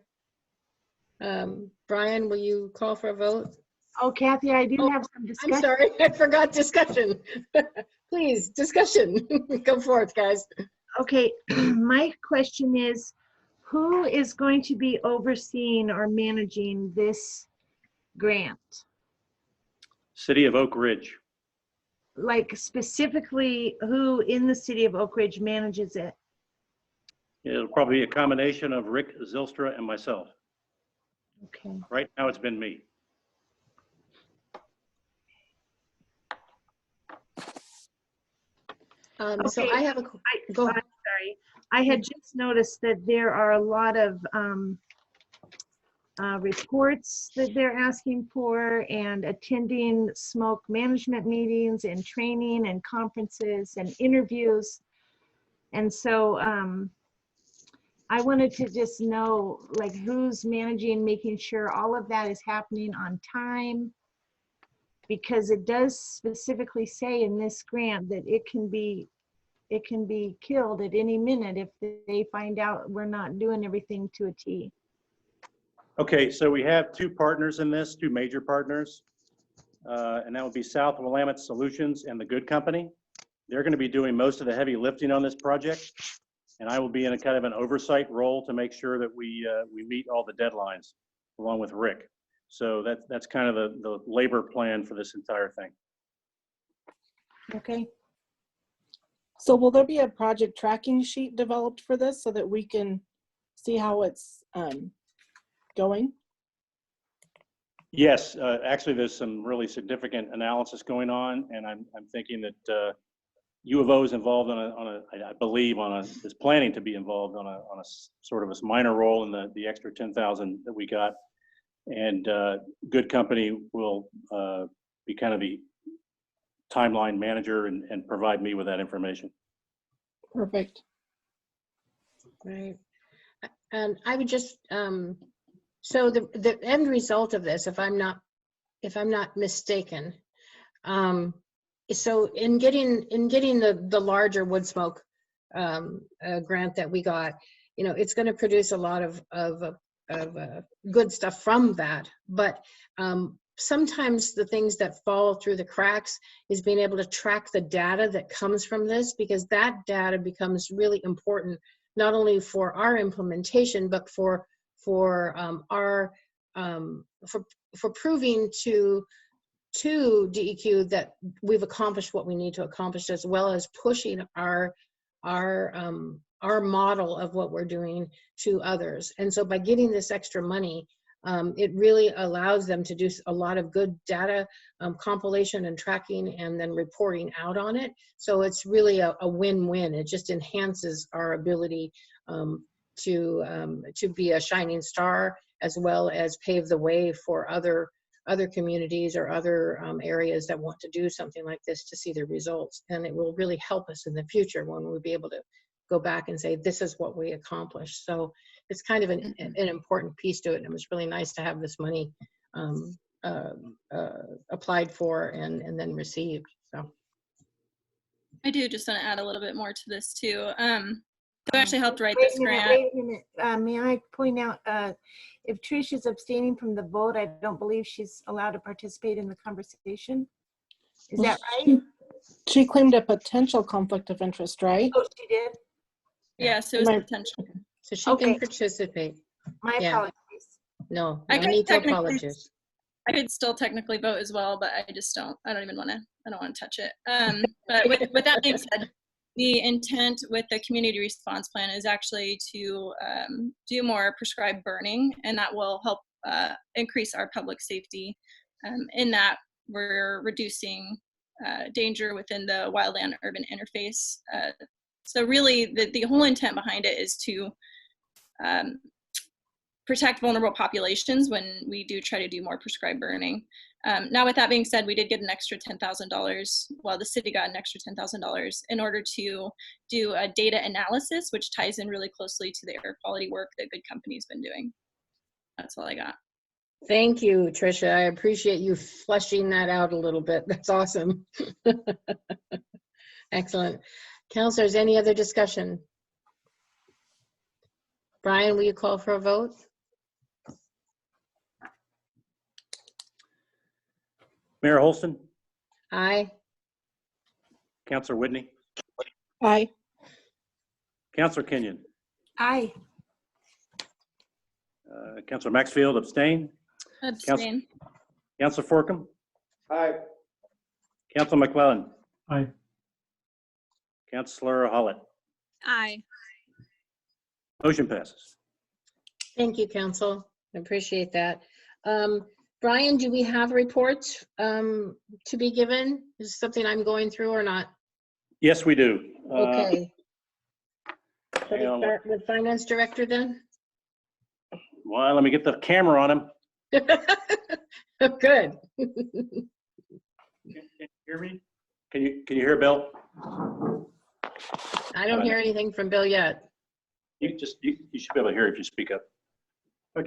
Brian, will you call for a vote? Oh, Kathy, I do have some discussion. I'm sorry, I forgot discussion. Please, discussion. Go forth, guys. Okay, my question is, who is going to be overseeing or managing this grant? City of Oakridge. Like specifically, who in the city of Oakridge manages it? It'll probably be a combination of Rick Zylstra and myself. Okay. Right now it's been me. So I have a go. I'm sorry. I had just noticed that there are a lot of reports that they're asking for, and attending smoke management meetings and training and conferences and interviews. And so I wanted to just know, like, who's managing, making sure all of that is happening on time, because it does specifically say in this grant that it can be killed at any minute if they find out we're not doing everything to a T. Okay, so we have two partners in this, two major partners, and that would be South Willamette Solutions and the Good Company. They're going to be doing most of the heavy lifting on this project, and I will be in a kind of an oversight role to make sure that we meet all the deadlines along with Rick. So that's kind of the labor plan for this entire thing. Okay. So will there be a project tracking sheet developed for this so that we can see how it's going? Yes, actually, there's some really significant analysis going on, and I'm thinking that U of O is involved I believe is planning to be involved on a sort of a minor role in the extra 10,000 that we got, and Good Company will be kind of the timeline manager and provide me with that information. Perfect. Right. And I would just, so the end result of this, if I'm not mistaken, so in getting the larger wood smoke grant that we got, you know, it's going to produce a lot of good stuff from that. But sometimes the things that fall through the cracks is being able to track the data that comes from this, because that data becomes really important, not only for our implementation, but for proving to DEQ that we've accomplished what we need to accomplish, as well as pushing our model of what we're doing to others. And so by getting this extra money, it really allows them to do a lot of good data compilation and tracking, and then reporting out on it. So it's really a win-win. It just enhances our ability to be a shining star, as well as pave the way for other communities or other areas that want to do something like this to see the results. And it will really help us in the future when we'll be able to go back and say, this is what we accomplished. So it's kind of an important piece to it. And it was really nice to have this money applied for and then received. So I do just want to add a little bit more to this too. Who actually helped write Wait this a minute, grant? wait a minute. May I point out, if Trish is abstaining from the vote, I don't believe she's allowed to participate in the conversation. Is that right? She claimed a potential conflict of interest, right? Oh, she did? Yeah, so it's potential. So she Okay. can participate. My Yeah. apologies. No I could need to technically- apologize. I could still technically vote as well, but I just don't. I don't want to touch it. But with that being said, the intent with the community response plan is actually to do more prescribed burning, and that will help increase our public safety. In that, we're reducing danger within the wildland urban interface. So really, the whole intent behind it is to protect vulnerable populations when we do try to do more prescribed burning. Now, with that being said, we did get an extra $10,000. Well, the city got an extra $10,000 in order to do a data analysis, which ties in really closely to the air quality work that Good Company's been doing. That's all I got. Thank you, Tricia. I appreciate you fleshing that out a little bit. That's awesome. Excellent. Councilors, any other discussion? Brian, will you call for a vote? Mayor Holston, Aye. Councilor Whitney, Aye. Councilor Kenyon, Aye. Councilor Maxfield, abstain. Abstain. Councilor Forkham, Aye. Councilor McClellan, Aye. Councilor Hollett. Aye. Motion passes. Thank you, Council. I appreciate that. Brian, do we have reports to be given? Is this something I'm going through or not? Yes, we do. Okay. Shall we hang on. start with Finance Director then? Well, let me get the camera on him. Good. Can you hear me? Can you hear Bill? I don't hear anything from Bill yet. You should be able to hear if you speak up.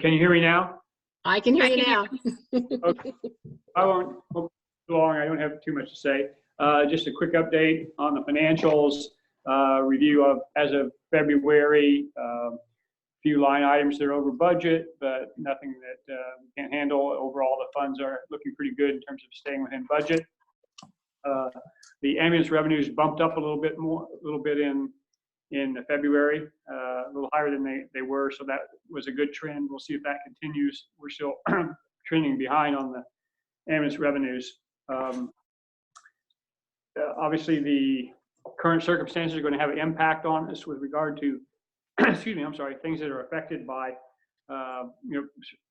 Can you hear me now? I can hear you now. Okay. I won't go too long. I don't have too much to say. Just a quick update on the financials review of as of February. few line items that are over budget, but nothing that we can't handle. Overall, the funds are looking pretty good in terms of staying within budget. The ambulance revenues bumped up a little bit in February, a little higher than they were, so that was a good trend. We'll see if that continues. We're still trending behind on the ambulance revenues. Obviously, the current circumstances are going to have an impact on us with regard to, excuse me, I'm sorry, things that are affected by,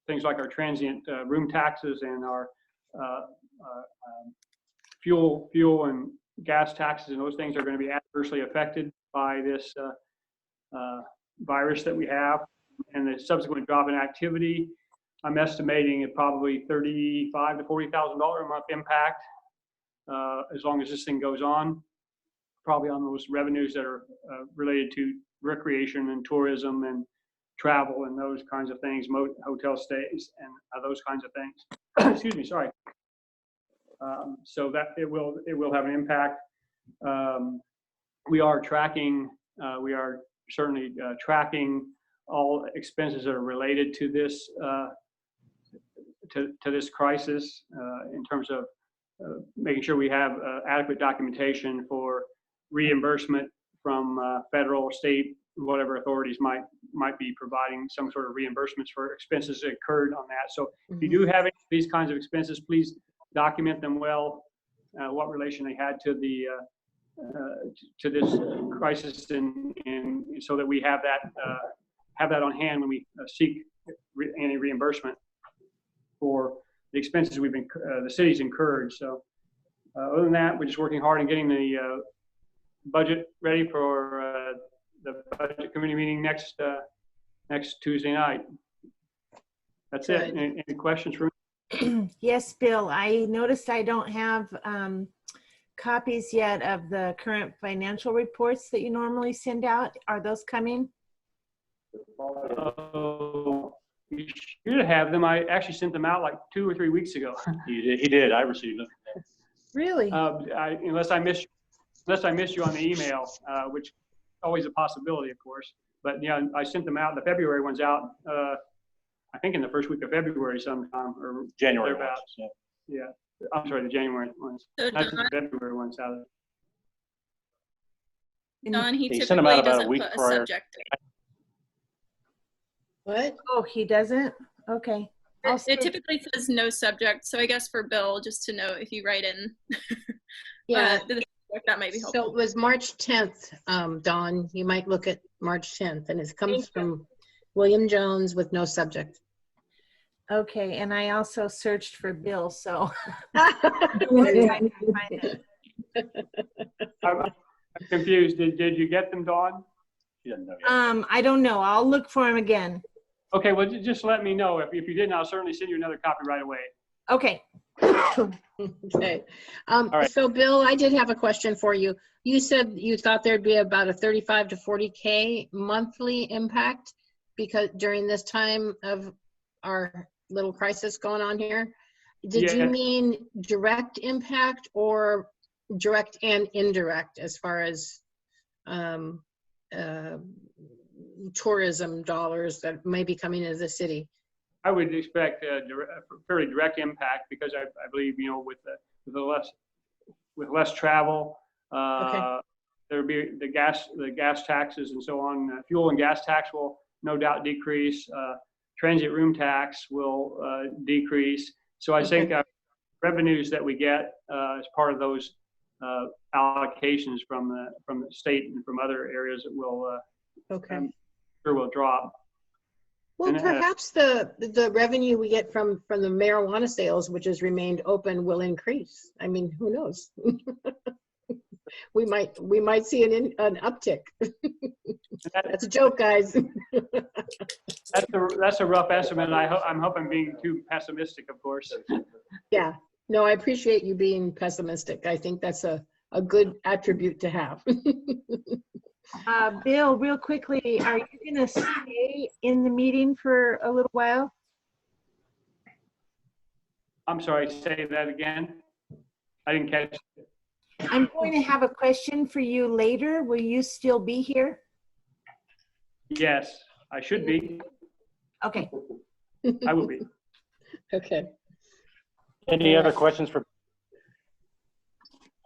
things like our transient room taxes and our fuel and gas taxes, and those things are going to be adversely affected by this virus that we have, and the subsequent drop in activity. I'm estimating it probably $35,000 to $40,000 a month impact as long as this thing goes on, probably on those revenues that are related to recreation and tourism and travel and those kinds of things, hotel stays and those kinds of things. Excuse me, sorry. So that it will have an impact. We are certainly tracking all expenses that are related to this to this crisis in terms of making sure we have adequate documentation for reimbursement from federal, state, whatever authorities might be providing some sort of reimbursements for expenses that occurred on that. So if you do have these kinds of expenses, please document them well, what relation they had to the to this crisis, and so that we have that on hand when we seek any reimbursement for the expenses the city's incurred. So other than that, we're just working hard on getting the budget ready for the budget committee meeting next Tuesday night. That's it. Any questions for me? Yes, Bill, I noticed I don't have copies yet of the current financial reports that you normally send out. Are those coming? You should have them. I actually sent them out like 2 or 3 weeks ago. He did. I received them. Really? Unless I missed you on the email, which is always a possibility, of course. But yeah, I sent them out. The February one's out. I think in the first week of February sometime, or January. Ones, yeah. I'm sorry, the January ones. So Not the February ones out. Don, he He sent typically them out about a doesn't week put a prior. subject. What? Oh, he doesn't? Okay. It typically says no subject, so I guess for Bill, just to know if you write in Yeah. the subject, that might be helpful. So it was March 10th, Dawn. You might look at March 10th, and it comes from William Jones with no subject. Okay, and I also searched for Bill, so. I'm confused. Did you get them, Dawn? He doesn't know yet. I don't know. I'll look for him again. Okay, well, just let me know. If you didn't, I'll certainly send you another copy right away. Okay. Okay. right. So Bill, I did have a question for you. You said you thought there'd be about a 35 to 40K monthly impact because during this time of our little crisis going on here. Did you mean direct impact or direct and indirect as far as tourism dollars that may be coming into the city? I would expect a fairly direct impact because I believe, with less travel, Okay. there'll be the gas taxes and so on. Fuel and gas tax will no doubt decrease. Transit room tax will decrease. So I think revenues that we get as part of those allocations from the state and from other areas that will sure will drop. Well, And, perhaps the revenue we get from the marijuana sales, which has remained open, will increase. I mean, who knows? we might see an uptick. That's a joke, guys. That's a rough estimate. And I'm hoping being too pessimistic, of course. Yeah. No, I appreciate you being pessimistic. I think that's a good attribute to have. Bill, real quickly, are you going to stay in the meeting for a little while? I'm sorry, say that again. I didn't catch it. I'm going to have a question for you later. Will you still be here? Yes. I should be. Okay. I will be. Okay. Any other questions for?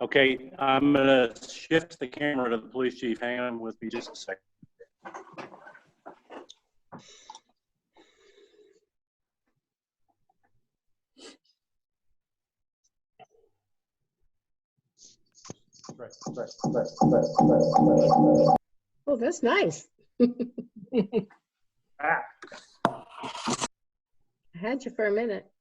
Okay, I'm gonna shift the camera to the police chief. Hang on with me just a second. Oh, that's nice. Ah, I had you for a minute.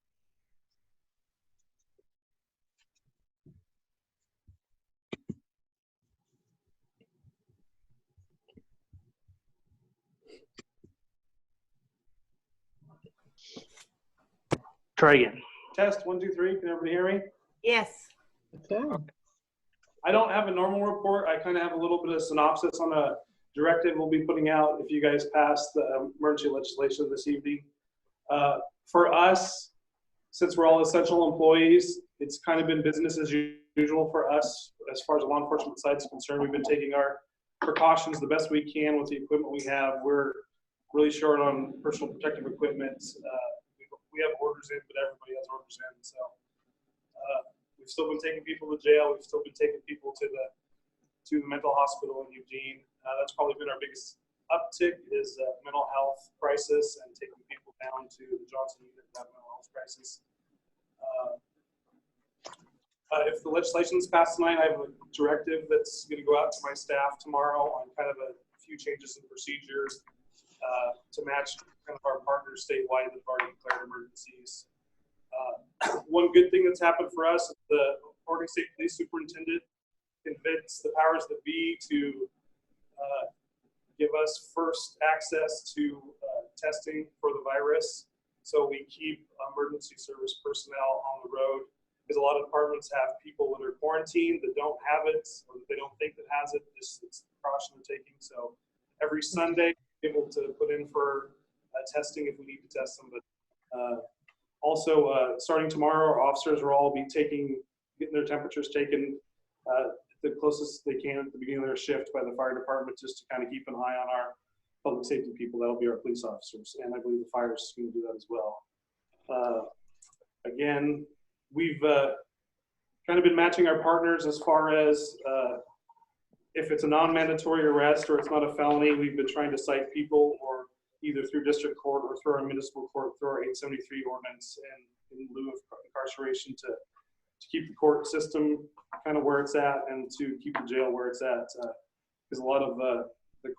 try again. Test 1, 2, 3. Can everybody hear me? Yes. Okay. I don't have a normal report. I kind of have a little bit of synopsis on a directive we'll be putting out if you guys pass the emergency legislation this evening. For us, since we're all essential employees, it's kind of been business as usual for us as far as the law enforcement side is concerned. We've been taking our precautions the best we can with the equipment we have. We're really short on personal protective equipment. We have orders in, but everybody has orders in. So we've still been taking people to jail. We've still been taking people to the mental hospital in Eugene. That's probably been our biggest uptick is mental health crisis and taking people down to the Johnson unit that have mental health crisis. If the legislation is passed tonight, I have a directive that's going to go out to my staff tomorrow on kind of a few changes in procedures to match kind of our partners statewide that have already declared emergencies. One good thing that's happened for us is the Oregon State Police Superintendent convinced the powers that be to give us first access to testing for the virus. So we keep emergency service personnel on the road because a lot of departments have people that are quarantined that don't have it or that they don't think that has it. Just it's the precaution they're taking. So every Sunday, we're able to put in for testing if we need to test them. But also, starting tomorrow, our officers will all be getting their temperatures taken the closest they can at the beginning of their shift by the fire department, just to kind of keep an eye on our public safety people. That'll be our police officers, and I believe the fire is going to do that as well. Again, we've kind of been matching our partners as far as if it's a non-mandatory arrest or it's not a felony. We've been trying to cite people or either through district court or through our municipal court through our 873 ordinance and in lieu of incarceration to keep the court system kind of where it's at and to keep the jail where it's at, because a lot of the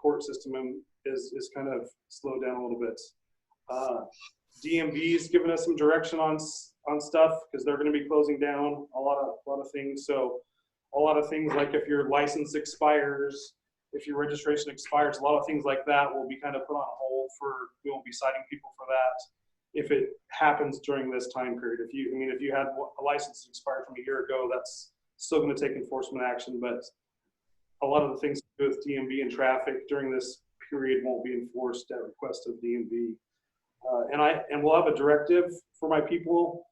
court system is kind of slowed down a little bit. DMV's given us some direction on stuff because they're going to be closing down a lot of things. So a lot of things like if your license expires, if your registration expires, a lot of things like that will be kind of put on hold we won't be citing people for that if it happens during this time period. If you had a license expired from a year ago, that's still going to take enforcement action, but a lot of the things to do with DMV and traffic during this period won't be enforced at request of DMV. And we'll have a directive for my people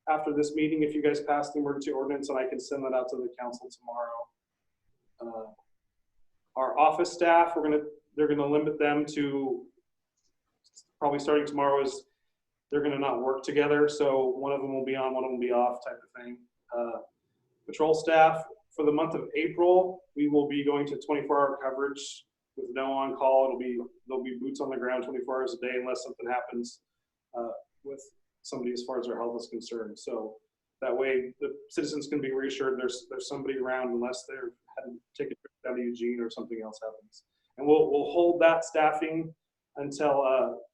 after this meeting if you guys pass the emergency ordinance, and I can send that out to the council tomorrow. Our office staff, they're gonna limit them to probably starting tomorrow is they're gonna not work together. So one of them will be on, one of them will be off type of thing. Patrol staff for the month of April, we will be going to 24-hour coverage with no on call. There'll be boots on the ground 24 hours a day unless something happens with somebody as far as their health is concerned. So that way the citizens can be reassured there's somebody around unless they're having to take a trip down to Eugene or something else happens. And we'll hold that staffing until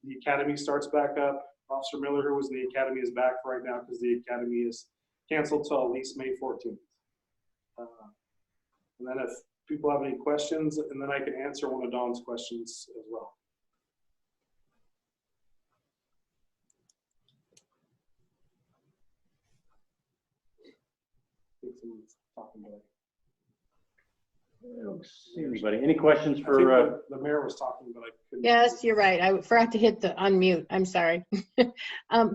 the academy starts back up. Officer Miller, who was in the academy, is back right now because the academy is canceled till at least May 14th. And then if people have any questions, and then I can answer one of Dawn's questions as well. I think someone's talking about it. I don't see anybody. Any questions I for? think the mayor was talking, but I couldn't. Yes, you're right. I forgot to hit the unmute. I'm sorry.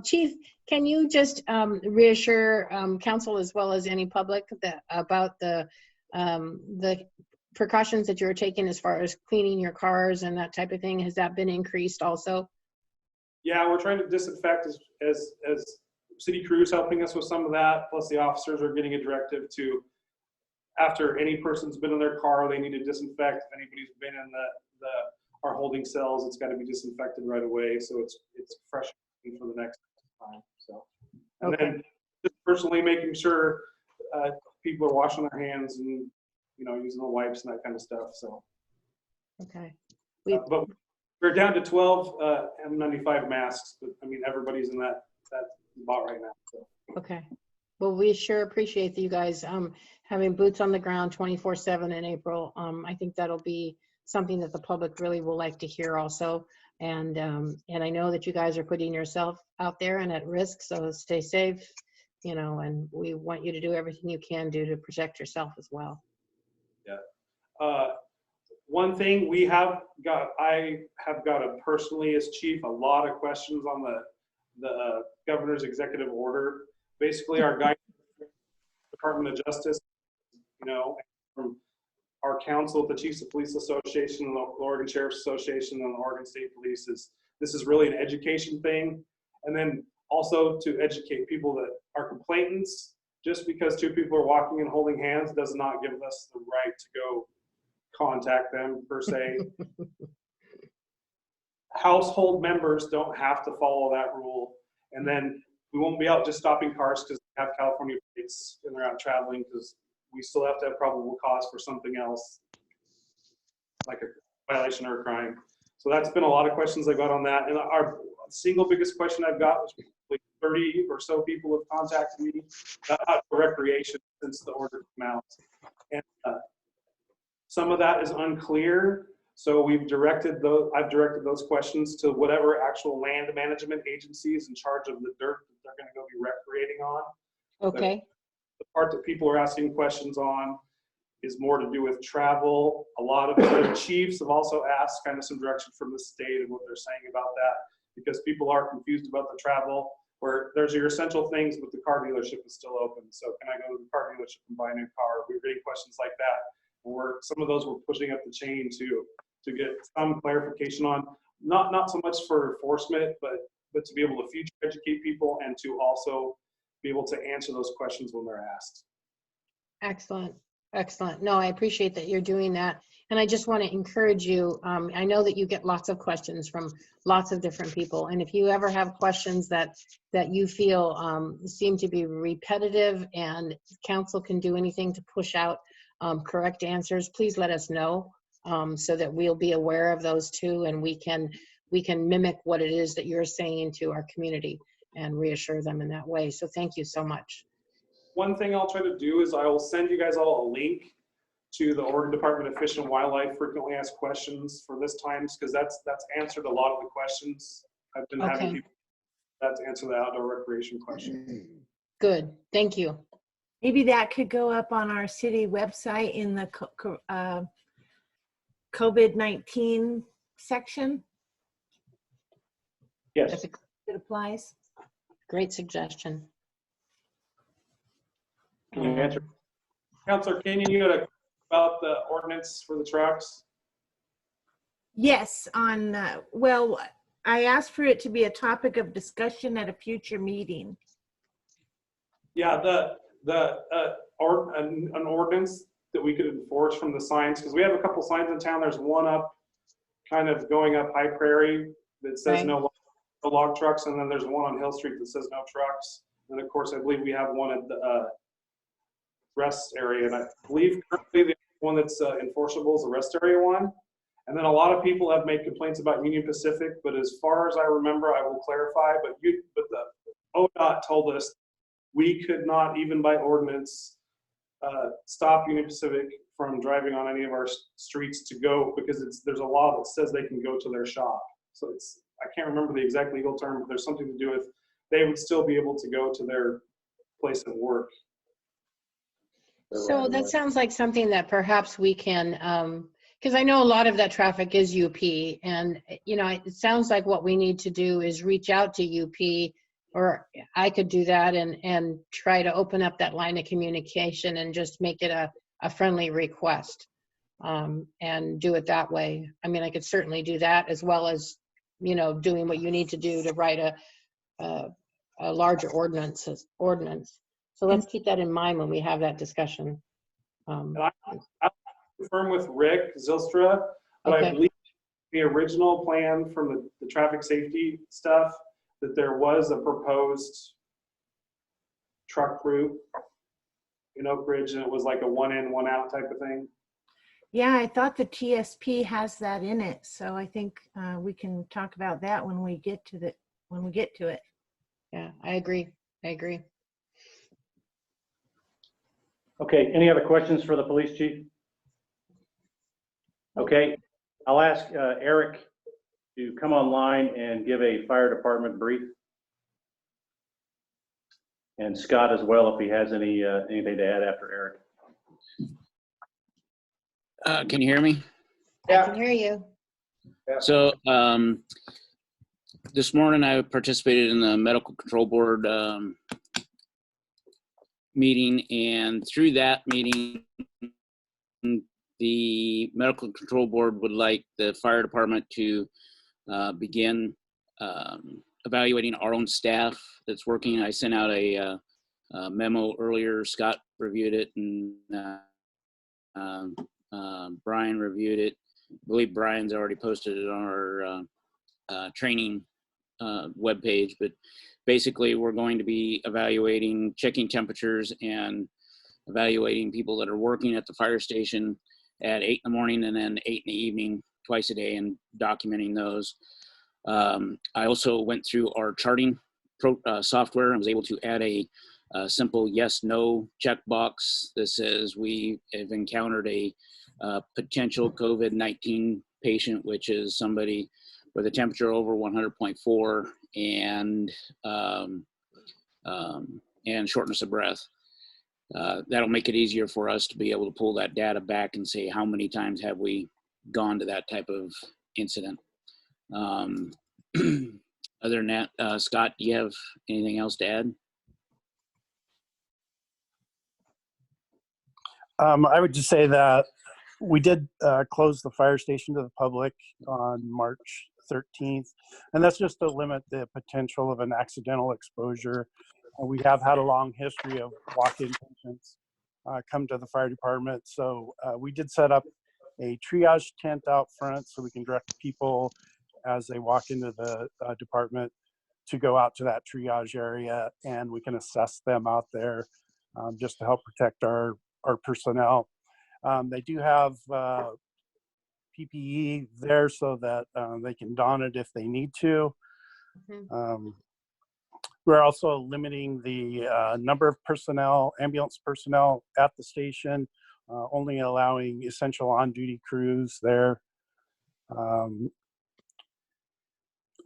Chief, can you just reassure council as well as any public about the precautions that you're taking as far as cleaning your cars and that type of thing, has that been increased also? Yeah, we're trying to disinfect as city crews helping us with some of that. Plus the officers are getting a directive to, after any person's been in their car, they need to disinfect. If anybody's been in our holding cells, it's got to be disinfected right away. So it's fresh for the next time. So, and Okay. then just personally making sure people are washing their hands and, you know, using the wipes and that kind of stuff. So, Okay. but we're down to 12 N95 masks, but I mean, everybody's in that spot right now. So. Okay. Well, we sure appreciate you guys having boots on the ground 24/7 in April. I think that'll be something that the public really will like to hear also. And I know that you guys are putting yourself out there and at risk, so stay safe, you know, and we want you to do everything you can do to protect yourself as well. Yeah. One thing I have got personally as chief, a lot of questions on the governor's executive order. Basically, our guidance, Department of Justice, you know, from our council, the Chiefs of Police Association, the Oregon Sheriff's Association, and the Oregon State Police, this is really an education thing. And then also to educate people that are complainants. Just because two people are walking and holding hands does not give us the right to go contact them per se. Household members don't have to follow that rule. And then we won't be out just stopping cars because they have California plates and they're out traveling, because we still have to have probable cause for something else, like a violation or a crime. So that's been a lot of questions I got on that. And our single biggest question I've got was like 30 or so people have contacted me about recreation since the order came out. And some of that is unclear. So I've directed those questions to whatever actual land management agency is in charge of the dirt that they're going to go be recreating on. Okay. The part that people are asking questions on is more to do with travel. A lot of the chiefs have also asked kind of some direction from the state and what they're saying about that, because people are confused about the travel, where there's your essential things, but the car dealership is still open. So can I go to the car dealership and buy a new car? We're getting questions like that. Some of those we're pushing up the chain to get some clarification on, not so much for enforcement, but to be able to future educate people and to also be able to answer those questions when they're asked. Excellent. Excellent. No, I appreciate that you're doing that. And I just want to encourage you. I know that you get lots of questions from lots of different people. And if you ever have questions that you feel seem to be repetitive and council can do anything to push out correct answers, please let us know so that we'll be aware of those too. And we can mimic what it is that you're saying to our community and reassure them in that way. So thank you so much. One thing I'll try to do is I will send you guys all a link to the Oregon Department of Fish and Wildlife frequently asked questions for this times, because that's answered a lot of the questions I've been having people that to answer the outdoor recreation question. Good. Thank you. Maybe that could go up on our city website in the COVID-19 section. Yes. That's a It applies. great suggestion. Can you answer? Councilor Kenyon, you had a about the ordinance for the trucks? Yes, well, I asked for it to be a topic of discussion at a future meeting. Yeah, an ordinance that we could enforce from the signs, because we have a couple signs in town. There's one up kind of going up High Prairie that says no log trucks, and then there's one on Hill Street that says no trucks. And of course, I believe we have one at the rest area, and I believe currently the one that's enforceable is the rest area one. And then a lot of people have made complaints about Union Pacific, but as far as I remember, I will clarify, but the ODOT told us we could not, even by ordinance, stop Union Pacific from driving on any of our streets to go, because there's a law that says they can go to their shop. So I can't remember the exact legal term, but there's something to do with they would still be able to go to their place of work. So that sounds like something that perhaps we can, because I know a lot of that traffic is UP, and it sounds like what we need to do is reach out to UP, or I could do that and try to open up that line of communication and just make it a friendly request. and do it that way. I mean, I could certainly do that as well as, doing what you need to do to write a larger ordinance. So let's keep that in mind when we have that discussion. And I confirm with Rick Zylstra, but I Okay. believe the original plan from the traffic safety stuff, that there was a proposed truck route in Oakridge, and it was like a one in, one out type of thing. Yeah, I thought the TSP has that in it, so I think we can talk about that when we get to it. Yeah, I agree. Okay, any other questions for the police chief? Okay, I'll ask Eric to come online and give a fire department brief. And Scott as well, if he has anything to add after Eric. Can you hear me? I can hear you. So this morning I participated in the medical control board meeting, and through that meeting, the medical control board would like the fire department to begin evaluating our own staff that's working. I sent out a memo earlier. Scott reviewed it, and Brian reviewed it. I believe Brian's already posted it on our training webpage, but basically we're going to be evaluating, checking temperatures and evaluating people that are working at the fire station at 8 in the morning and then 8 in the evening, twice a day, and documenting those. I also went through our charting software and was able to add a simple yes/no checkbox that says we have encountered a potential COVID-19 patient, which is somebody with a temperature over 100.4 and shortness of breath. That'll make it easier for us to be able to pull that data back and say how many times have we gone to that type of incident. Other than that, Scott, do you have anything else to add? I would just say that we did close the fire station to the public on March 13th, and that's just to limit the potential of an accidental exposure. We have had a long history of walk-in patients come to the fire department, so we did set up a triage tent out front so we can direct people as they walk into the department to go out to that triage area, and we can assess them out there just to help protect our personnel. They do have PPE there so that they can don it if they need to. We're also limiting the number of personnel, ambulance personnel at the station, only allowing essential on-duty crews there.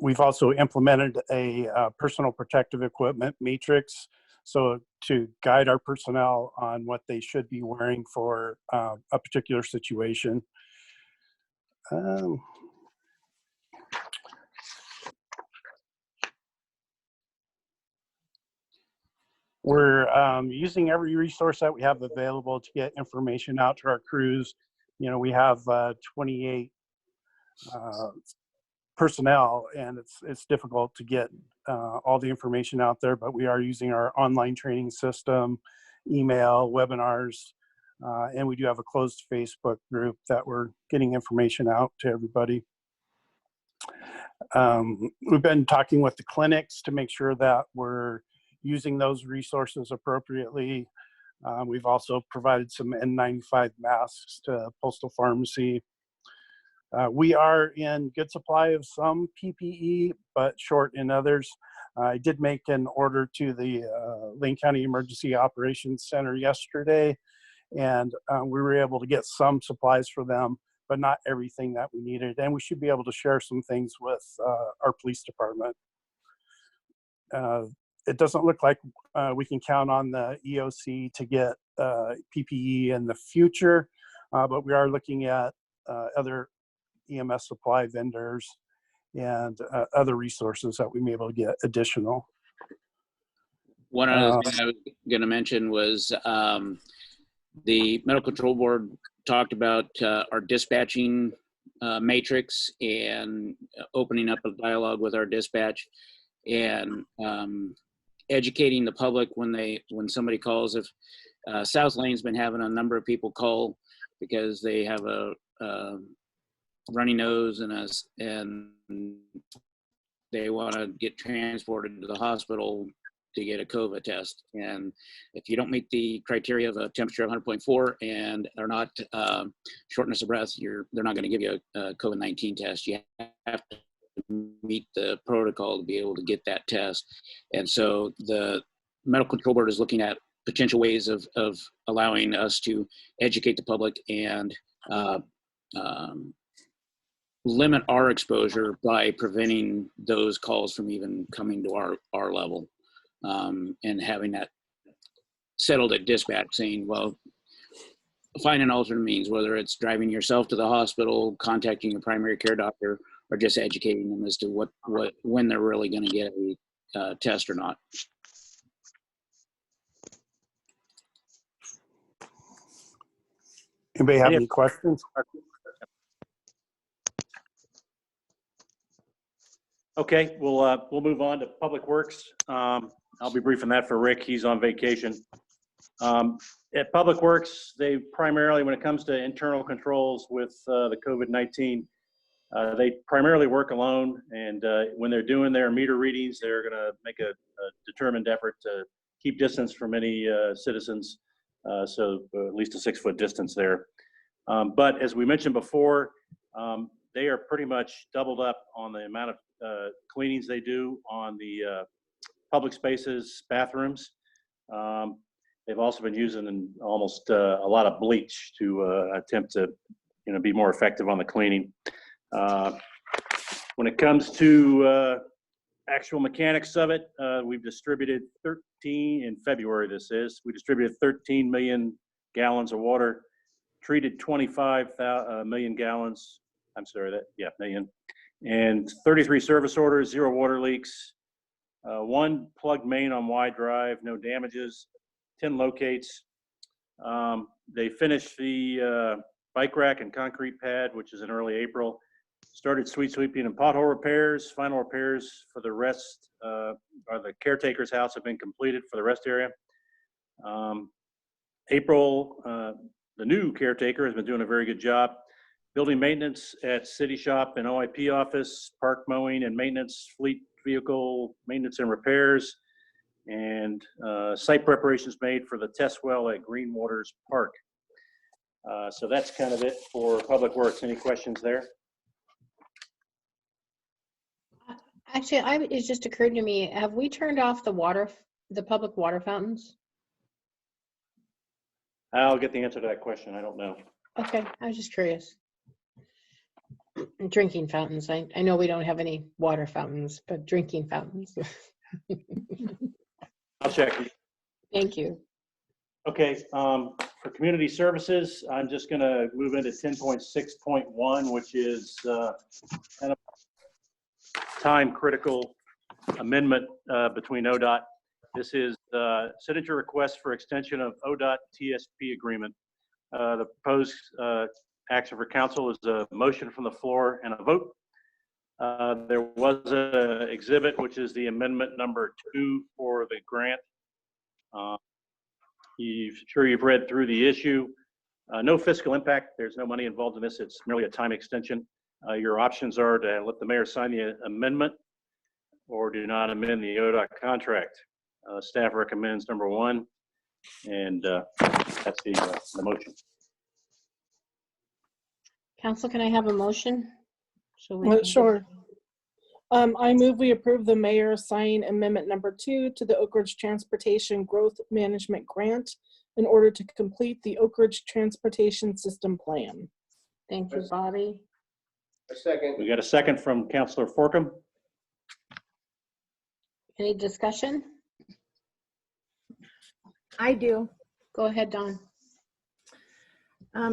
We've also implemented a personal protective equipment matrix, so to guide our personnel on what they should be wearing for a particular situation. We're using every resource that we have available to get information out to our crews. You know, we have 28 personnel, and it's difficult to get all the information out there, but we are using our online training system, email, webinars, and we do have a closed Facebook group that we're getting information out to everybody. We've been talking with the clinics to make sure that we're using those resources appropriately. We've also provided some N95 masks to Postal Pharmacy. We are in good supply of some PPE, but short in others. I did make an order to the Lane County Emergency Operations Center yesterday, and we were able to get some supplies for them, but not everything that we needed. And we should be able to share some things with our police department. It doesn't look like we can count on the EOC to get PPE in the future, but we are looking at other EMS supply vendors and other resources that we may be able to get additional. One other thing I was going to mention was the medical control board talked about our dispatching matrix and opening up a dialogue with our dispatch and educating the public when somebody calls. If South Lane's been having a number of people call because they have a runny nose and they want to get transported to the hospital to get a COVID test. And if you don't meet the criteria of a temperature of 100.4 and are not shortness of breath, they're not going to give you a COVID-19 test. You have to meet the protocol to be able to get that test. And so the Medical Control Board is looking at potential ways of allowing us to educate the public and limit our exposure by preventing those calls from even coming to our level, and having that settled at dispatch, saying, well, find an alternate means, whether it's driving yourself to the hospital, contacting your primary care doctor, or just educating them as to when they're really going to get a test or not. Anybody have any questions? Okay, we'll move on to Public Works. I'll be briefing that for Rick. He's on vacation. At Public Works, they primarily, when it comes to internal controls with the COVID-19, they primarily work alone. And when they're doing their meter readings, they're going to make a determined effort to keep distance from any citizens. So at least a 6-foot distance there. But as we mentioned before, they are pretty much doubled up on the amount of cleanings they do on the public spaces, bathrooms. They've also been using almost a lot of bleach to attempt to, be more effective on the cleaning. When it comes to actual mechanics of it, we've distributed 13 in February. We distributed 13 million gallons of water, treated 25 million gallons. Million. And 33 service orders, 0 water leaks, 1 plugged main on Y drive, no damages, 10 locates. They finished the bike rack and concrete pad, which is in early April. Started street sweeping and pothole repairs. Final repairs for the rest, or the caretaker's house, have been completed for the rest area. April, the new caretaker has been doing a very good job. Building maintenance at City Shop and OIP office, park mowing and maintenance, fleet vehicle maintenance and repairs, and site preparations made for the test well at Green Waters Park. So that's kind of it for Public Works. Any questions there? Actually, it just occurred to me, have we turned off the public water fountains? I'll get the answer to that question. I don't know. Okay, I was just curious. Drinking fountains. I know we don't have any water fountains, but drinking fountains. I'll check. Thank you. Okay, for community services, I'm just going to move into 10.6.1, which is kind of time critical amendment between ODOT. This is signature request for extension of ODOT TSP agreement. The proposed action for council is a motion from the floor and a vote. There was an exhibit, which is the amendment number 2 for the grant. Sure you've read through the issue. No fiscal impact. There's no money involved in this. It's merely a time extension. Your options are to let the mayor sign the amendment or do not amend the ODOT contract. Staff recommends number 1, and that's the motion. Council, can I have a motion? Sure. I move we approve the mayor sign amendment number 2 to the Oakridge Transportation Growth Management Grant in order to complete the Oakridge Transportation System Plan. Thank you, Bobby. A second. We got a second from Councilor Forkham. Any discussion? I do. Go ahead, Dawn.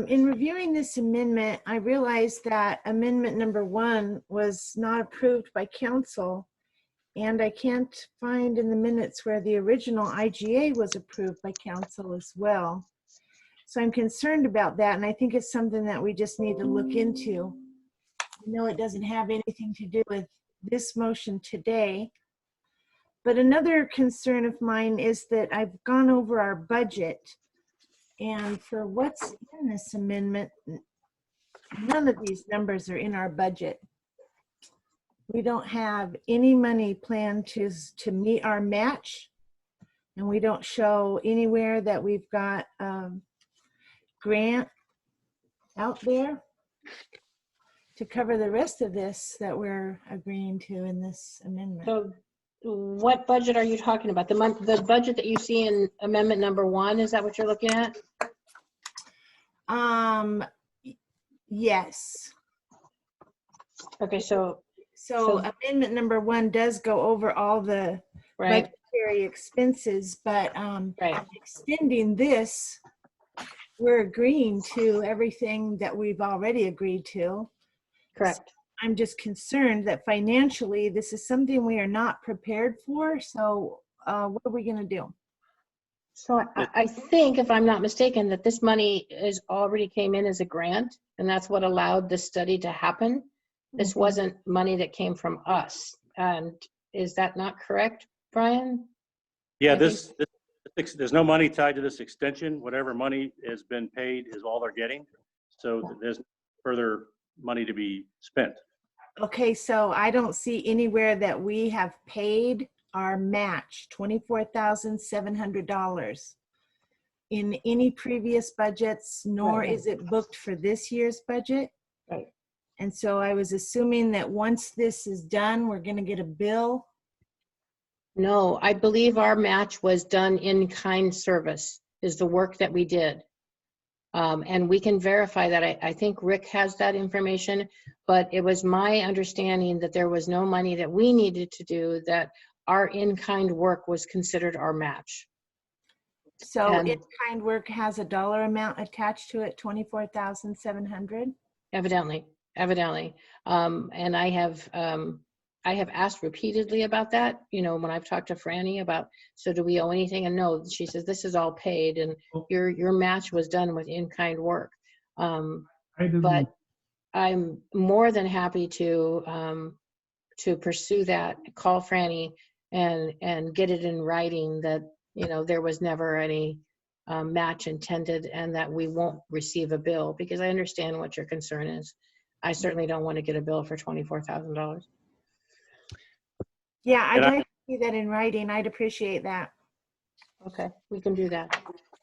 In reviewing this amendment, I realized that amendment number 1 was not approved by council, and I can't find in the minutes where the original IGA was approved by council as well. So I'm concerned about that, and I think it's something that we just need to look into. I know it doesn't have anything to do with this motion today, but another concern of mine is that I've gone over our budget, and for what's in this amendment, none of these numbers are in our budget. We don't have any money planned to meet our match, and we don't show anywhere that we've got grant out there to cover the rest of this that we're agreeing to in this amendment. So what budget are you talking about? The budget that you see in amendment number 1, is that what you're looking at? Yes. Okay, so Amendment number 1 does go over all the right, budgetary expenses, but right. extending this, we're agreeing to everything that we've already agreed to. Correct. I'm just concerned that financially, this is something we are not prepared for. So what are we going to do? So I think, if I'm not mistaken, that this money is already came in as a grant, and that's what allowed the study to happen. This wasn't money that came from us. And is that not correct, Brian? Yeah, there's no money tied to this extension. Whatever money has been paid is all they're getting. So there's further money to be spent. Okay, so I don't see anywhere that we have paid our match, $24,700 in any previous budgets, nor Right. is it booked for this year's budget. Right. And so I was assuming that once this is done, we're going to get a bill. No, I believe our match was done in kind service, is the work that we did. And we can verify that. I think Rick has that information, but it was my understanding that there was no money that we needed to do, that our in-kind work was considered our match. So And- in-kind work has a dollar amount attached to it, $24,700. Evidently. And I have asked repeatedly about that, when I've talked to Franny about, so do we owe anything? And no, she says, this is all paid, and your match was done with in-kind work. But I'm more than happy to pursue that, call Franny and get it in writing that, there was never any match intended, and that we won't receive a bill, because I understand what your concern is. I certainly don't want to get a bill for $24,000. Yeah, I'd like to see that in writing. I'd appreciate that. Okay, we can do that.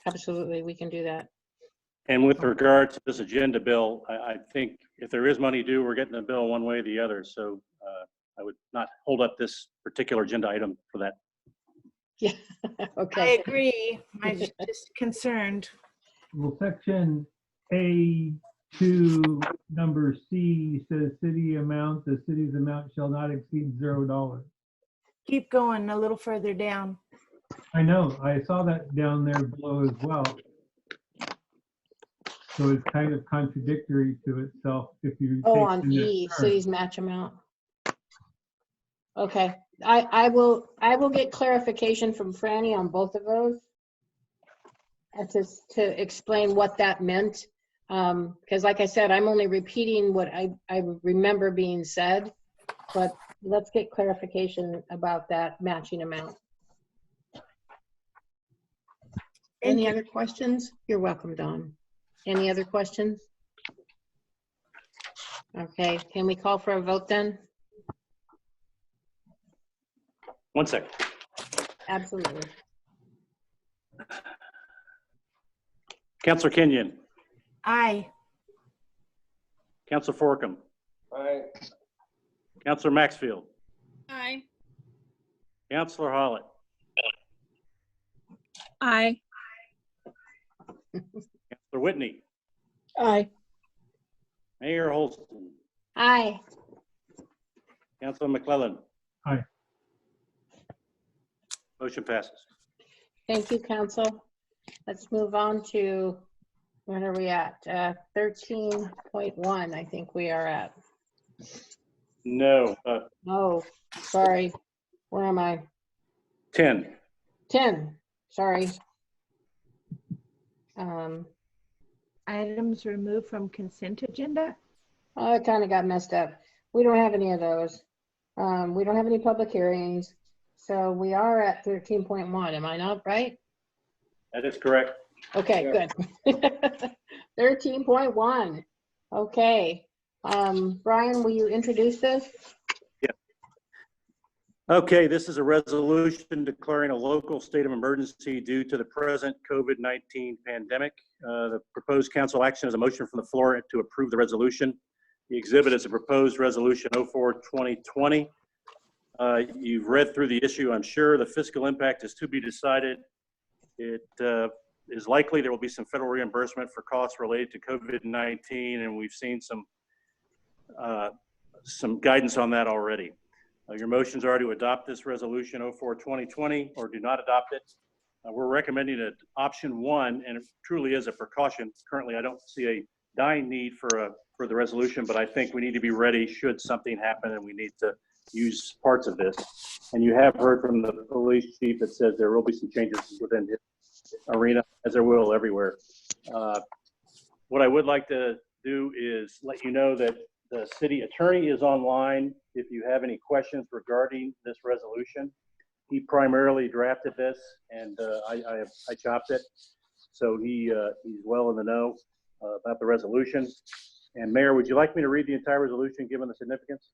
Absolutely, we can do that. And with regard to this agenda bill, I think if there is money due, we're getting a bill one way or the other. So I would not hold up this particular agenda item for that. Yeah, I okay. agree. I'm just concerned. Well, section A2, number C says city amount, the city's amount shall not exceed $0. Keep going a little further down. I know, I saw that down there below as well. So it's kind of contradictory to itself if you Oh, take on in that E, term. city's match amount. Okay, I will get clarification from Franny on both of those, and to explain what that meant. Because like I said, I'm only repeating what I remember being said, but let's get clarification about that matching amount. Any other questions? You're welcome, Dawn. Any other questions? Okay, can we call for a vote then? 1 second. Absolutely. Councilor Kenyon, Aye. Councilor Forcom, Aye. Councilor Maxfield, Aye. Councilor Hollett, Aye. Councilor Whitney, Aye. Mayor Holston, Aye. Councilor McClellan. Aye. Motion passes. Thank you, Council. Let's move on to, where are we at? 13.1, I think we are at. No, Oh, sorry. Where am I? 10. 10, sorry. items removed from consent agenda? Oh, it kind of got messed up. We don't have any of those. We don't have any public hearings. So we are at 13.1. Am I not right? That is correct. Okay, good. 13.1. Okay. Brian, will you introduce this? Okay, this is a resolution declaring a local state of emergency due to the present COVID-19 pandemic. The proposed council action is a motion from the floor to approve the resolution. The exhibit is a proposed resolution 04-2020. You've read through the issue, I'm sure. The fiscal impact is to be decided. It is likely there will be some federal reimbursement for costs related to COVID-19, and we've seen some guidance on that already. Your motions are to adopt this resolution 04-2020 or do not adopt it. We're recommending option 1, and it truly is a precaution. Currently, I don't see a dying need for the resolution, but I think we need to be ready should something happen and we need to use parts of this. And you have heard from the police chief that says there will be some changes within his arena, as there will everywhere. What I would like to do is let you know that the city attorney is online if you have any questions regarding this resolution. He primarily drafted this, and I chopped it. So he's well in the know about the resolution. And Mayor, would you like me to read the entire resolution given the significance?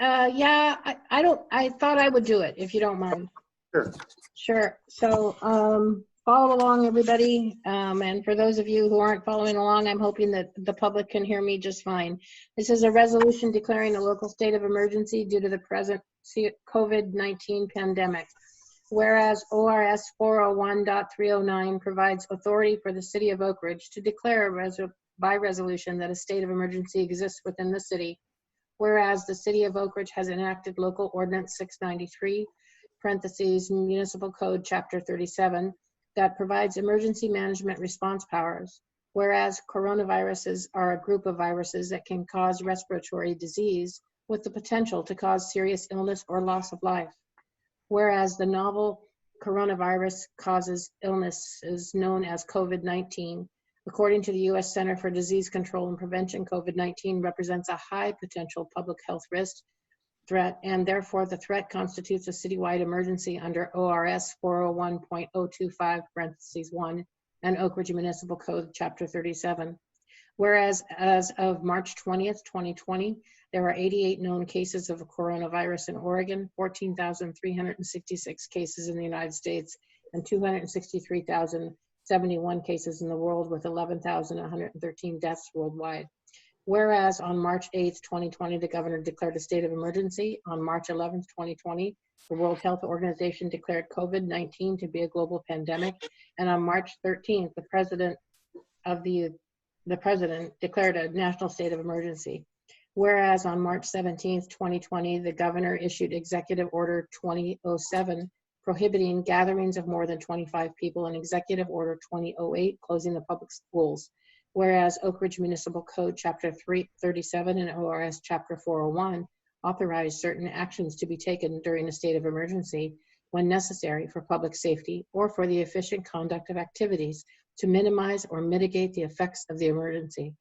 Yeah, I thought I would do it if you don't mind. Sure. Sure. So follow along, everybody. And for those of you who aren't following along, I'm hoping that the public can hear me just fine. This is a resolution declaring a local state of emergency due to the present COVID-19 pandemic. Whereas ORS 401.309 provides authority for the city of Oakridge to declare by resolution that a state of emergency exists within the city. Whereas the city of Oakridge has enacted local ordinance 693, parentheses, municipal code chapter 37, that provides emergency management response powers. Whereas coronaviruses are a group of viruses that can cause respiratory disease with the potential to cause serious illness or loss of life. Whereas the novel coronavirus causes illnesses known as COVID-19. According to the U.S. Center for Disease Control and Prevention, COVID-19 represents a high potential public health risk threat, and therefore the threat constitutes a citywide emergency under ORS 401.025, parentheses 1, and Oakridge Municipal Code, Chapter 37. Whereas as of March 20th, 2020, there are 88 known cases of coronavirus in Oregon, 14,366 cases in the United States, and 263,071 cases in the world, with 11,113 deaths worldwide. Whereas on March 8th, 2020, the governor declared a state of emergency. On March 11th, 2020, the World Health Organization declared COVID-19 to be a global pandemic. And on March 13th, the president declared a national state of emergency. Whereas on March 17th, 2020, the governor issued Executive Order 2007 prohibiting gatherings of more than 25 people and Executive Order 2008 closing the public schools. Whereas Oakridge Municipal Code Chapter 337 and ORS Chapter 401 authorize certain actions to be taken during a state of emergency when necessary for public safety or for the efficient conduct of activities to minimize or mitigate the effects of the emergency.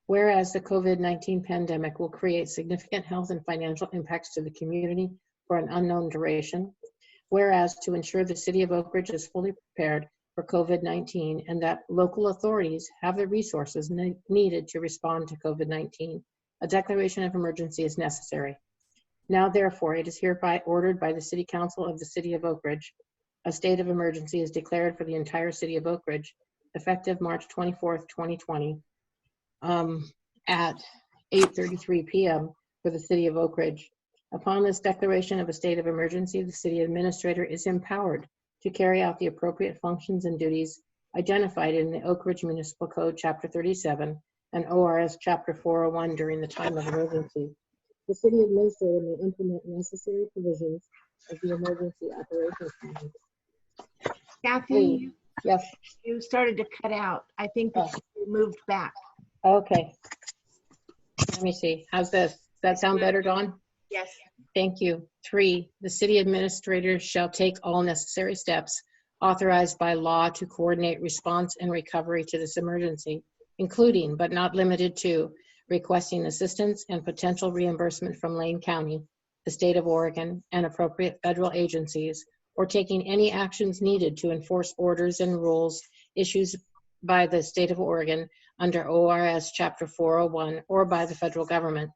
Whereas the COVID-19 pandemic will create significant health and financial impacts to the community for an unknown duration. Whereas to ensure the city of Oakridge is fully prepared for COVID-19 and that local authorities have the resources needed to respond to COVID-19, a declaration of emergency is necessary. Now, therefore, it is hereby ordered by the City Council of the City of Oakridge, a state of emergency is declared for the entire City of Oakridge, effective March 24th, 2020, at 8:33 p.m. for the City of Oakridge. Upon this declaration of a state of emergency, the city administrator is empowered to carry out the appropriate functions and duties identified in the Oakridge Municipal Code Chapter 37 and ORS Chapter 401 during the time of emergency. The city administrator may implement necessary provisions of the emergency operations plan. Kathy, Yes. you started to cut out. I think that you moved back. Okay. Let me see. How's this? Does that sound better, Dawn? Yes. Thank you. 3, the city administrator shall take all necessary steps authorized by law to coordinate response and recovery to this emergency, including but not limited to requesting assistance and potential reimbursement from Lane County, the state of Oregon, and appropriate federal agencies, or taking any actions needed to enforce orders and rules issued by the state of Oregon under ORS Chapter 401 or by the federal government.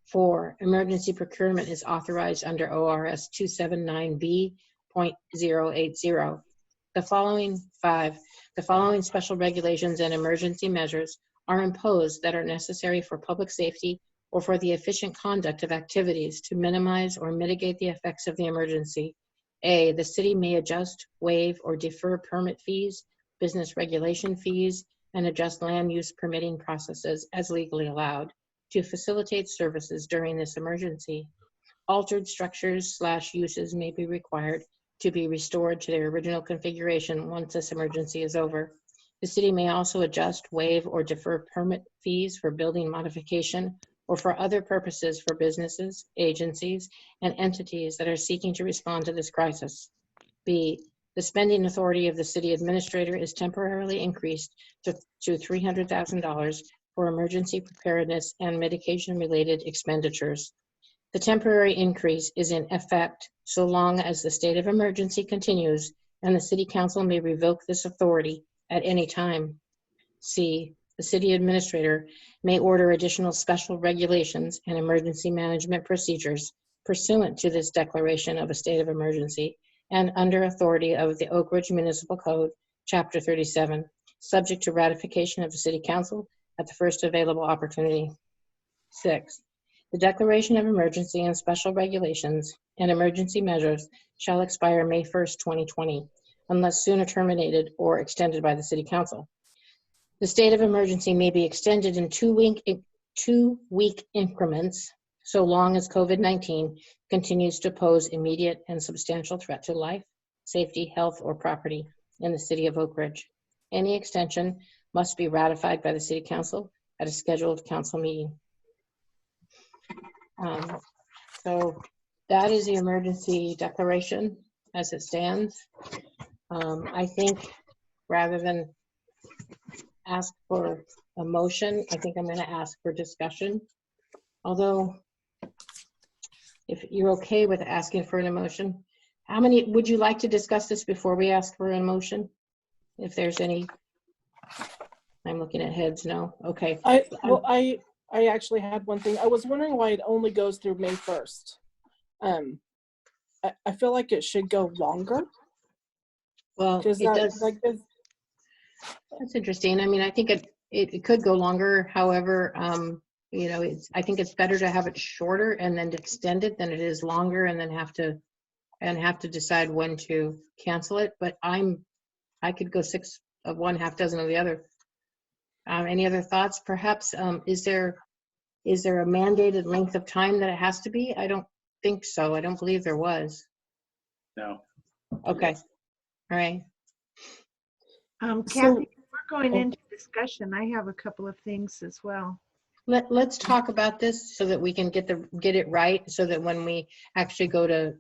4, emergency procurement is authorized under ORS 279B.080. The following 5, the following special regulations and emergency measures are imposed that are necessary for public safety or for the efficient conduct of activities to minimize or mitigate the effects of the emergency. A, the city may adjust, waive, or defer permit fees, business regulation fees, and adjust land use permitting processes as legally allowed to facilitate services during this emergency. Altered structures/uses may be required to be restored to their original configuration once this emergency is over. The city may also adjust, waive, or defer permit fees for building modification or for other purposes for businesses, agencies, and entities that are seeking to respond to this crisis. B, the spending authority of the city administrator is temporarily increased to $300,000 for emergency preparedness and mitigation-related expenditures. The temporary increase is in effect so long as the state of emergency continues, and the city council may revoke this authority at any time. C, the city administrator may order additional special regulations and emergency management procedures pursuant to this declaration of a state of emergency and under authority of the Oakridge Municipal Code, Chapter 37, subject to ratification of the city council at the first available opportunity. 6, the declaration of emergency and special regulations and emergency measures shall expire May 1st, 2020, unless sooner terminated or extended by the city council. The state of emergency may be extended in two-week increments so long as COVID-19 continues to pose immediate and substantial threat to life, safety, health, or property in the city of Oakridge. Any extension must be ratified by the city council at a scheduled council meeting. So that is the emergency declaration as it stands. I think rather than ask for a motion, I think I'm going to ask for discussion. Although, if you're okay with asking for an emotion, how many would you like to discuss this before we ask for an emotion? If there's any, I'm looking at heads. No. Okay. I actually had one thing. I was wondering why it only goes through May 1st. I feel like it should go longer. Well, it does. That's interesting. I mean, I think it could go longer. However, you know, I think it's better to have it shorter and then extend it than it is longer and then have to decide when to cancel it. But I could go 6 of one, half dozen of the other. Any other thoughts? Perhaps is there a mandated length of time that it has to be? I don't think so. I don't believe there was. No. Okay. All right. Kathy, we're going into discussion. I have a couple of things as well. Let's talk about this so that we can get it right, so that when we actually go to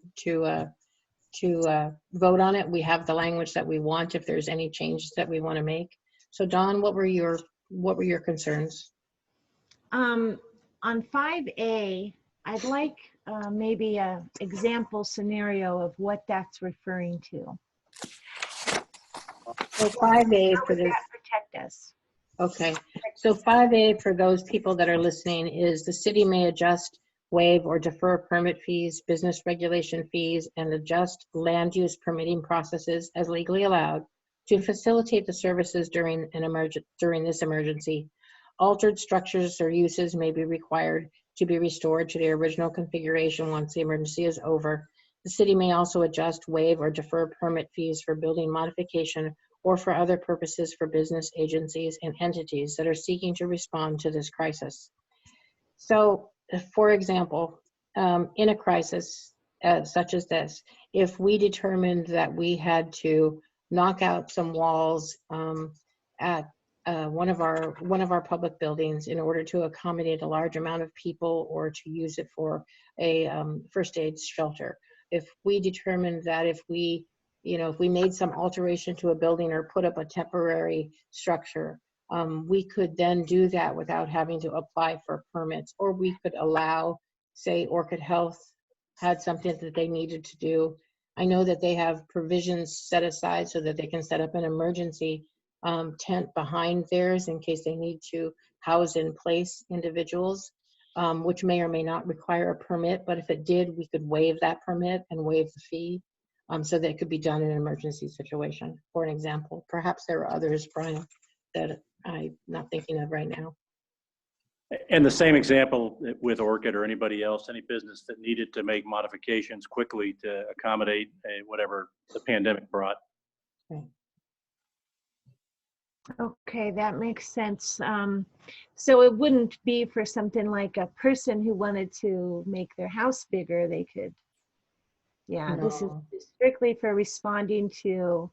vote on it, we have the language that we want if there's any changes that we want to make. So Dawn, what were your concerns? On 5A, I'd like maybe a example scenario of what that's referring to. So 5A for this. Protect us. Okay, so 5A for those people that are listening is the city may adjust, waive, or defer permit fees, business regulation fees, and adjust land use permitting processes as legally allowed to facilitate the services during this emergency. Altered structures or uses may be required to be restored to their original configuration once the emergency is over. The city may also adjust, waive, or defer permit fees for building modification or for other purposes for business agencies and entities that are seeking to respond to this crisis. So, for example, in a crisis such as this, if we determined that we had to knock out some walls at one of our public buildings in order to accommodate a large amount of people or to use it for a first aid shelter, if we determined that if we you know, if we made some alteration to a building or put up a temporary structure, we could then do that without having to apply for permits, or we could allow, say, Orchid Health had something that they needed to do. I know that they have provisions set aside so that they can set up an emergency tent behind theirs in case they need to house in place individuals, which may or may not require a permit, but if it did, we could waive that permit and waive the fee, so that it could be done in an emergency situation, for an example. Perhaps there are others, Brian, that I'm not thinking of right now. And the same example with Orchid or anybody else, any business that needed to make modifications quickly to accommodate whatever the pandemic brought. Okay, that makes sense. So it wouldn't be for something like a person who wanted to make their house bigger, they could. Yeah, this is No. strictly for responding to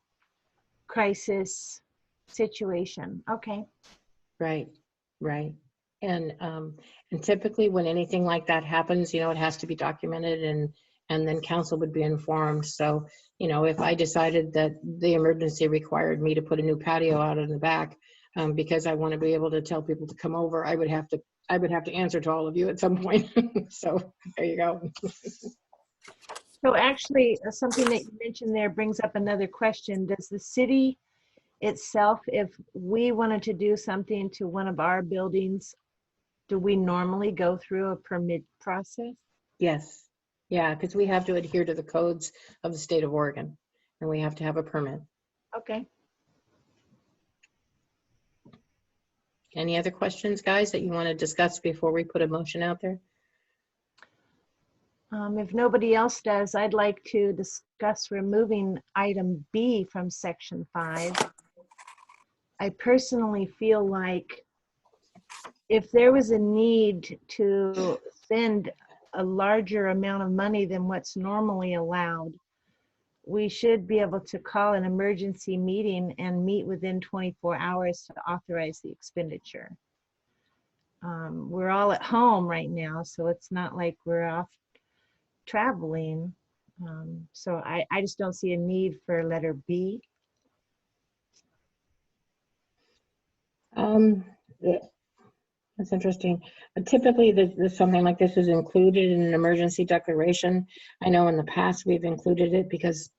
crisis situation. Okay. Right, right. And typically when anything like that happens, you know, it has to be documented, and then council would be informed. So, you know, if I decided that the emergency required me to put a new patio out in the back, because I want to be able to tell people to come over, I would have to answer to all of you at some point. So there you go. So actually, something that you mentioned there brings up another question. Does the city itself, if we wanted to do something to one of our buildings, do we normally go through a permit process? Yes. Yeah, because we have to adhere to the codes of the state of Oregon, and we have to have a permit. Okay. Any other questions, guys, that you want to discuss before we put a motion out there? If nobody else does, I'd like to discuss removing item B from section 5. I personally feel like if there was a need to spend a larger amount of money than what's normally allowed, we should be able to call an emergency meeting and meet within 24 hours to authorize the expenditure. We're all at home right now, so it's not like we're off traveling. So I just don't see a need for letter B. Yeah, that's interesting. Typically, something like this is included in an emergency declaration. I know in the past we've included it because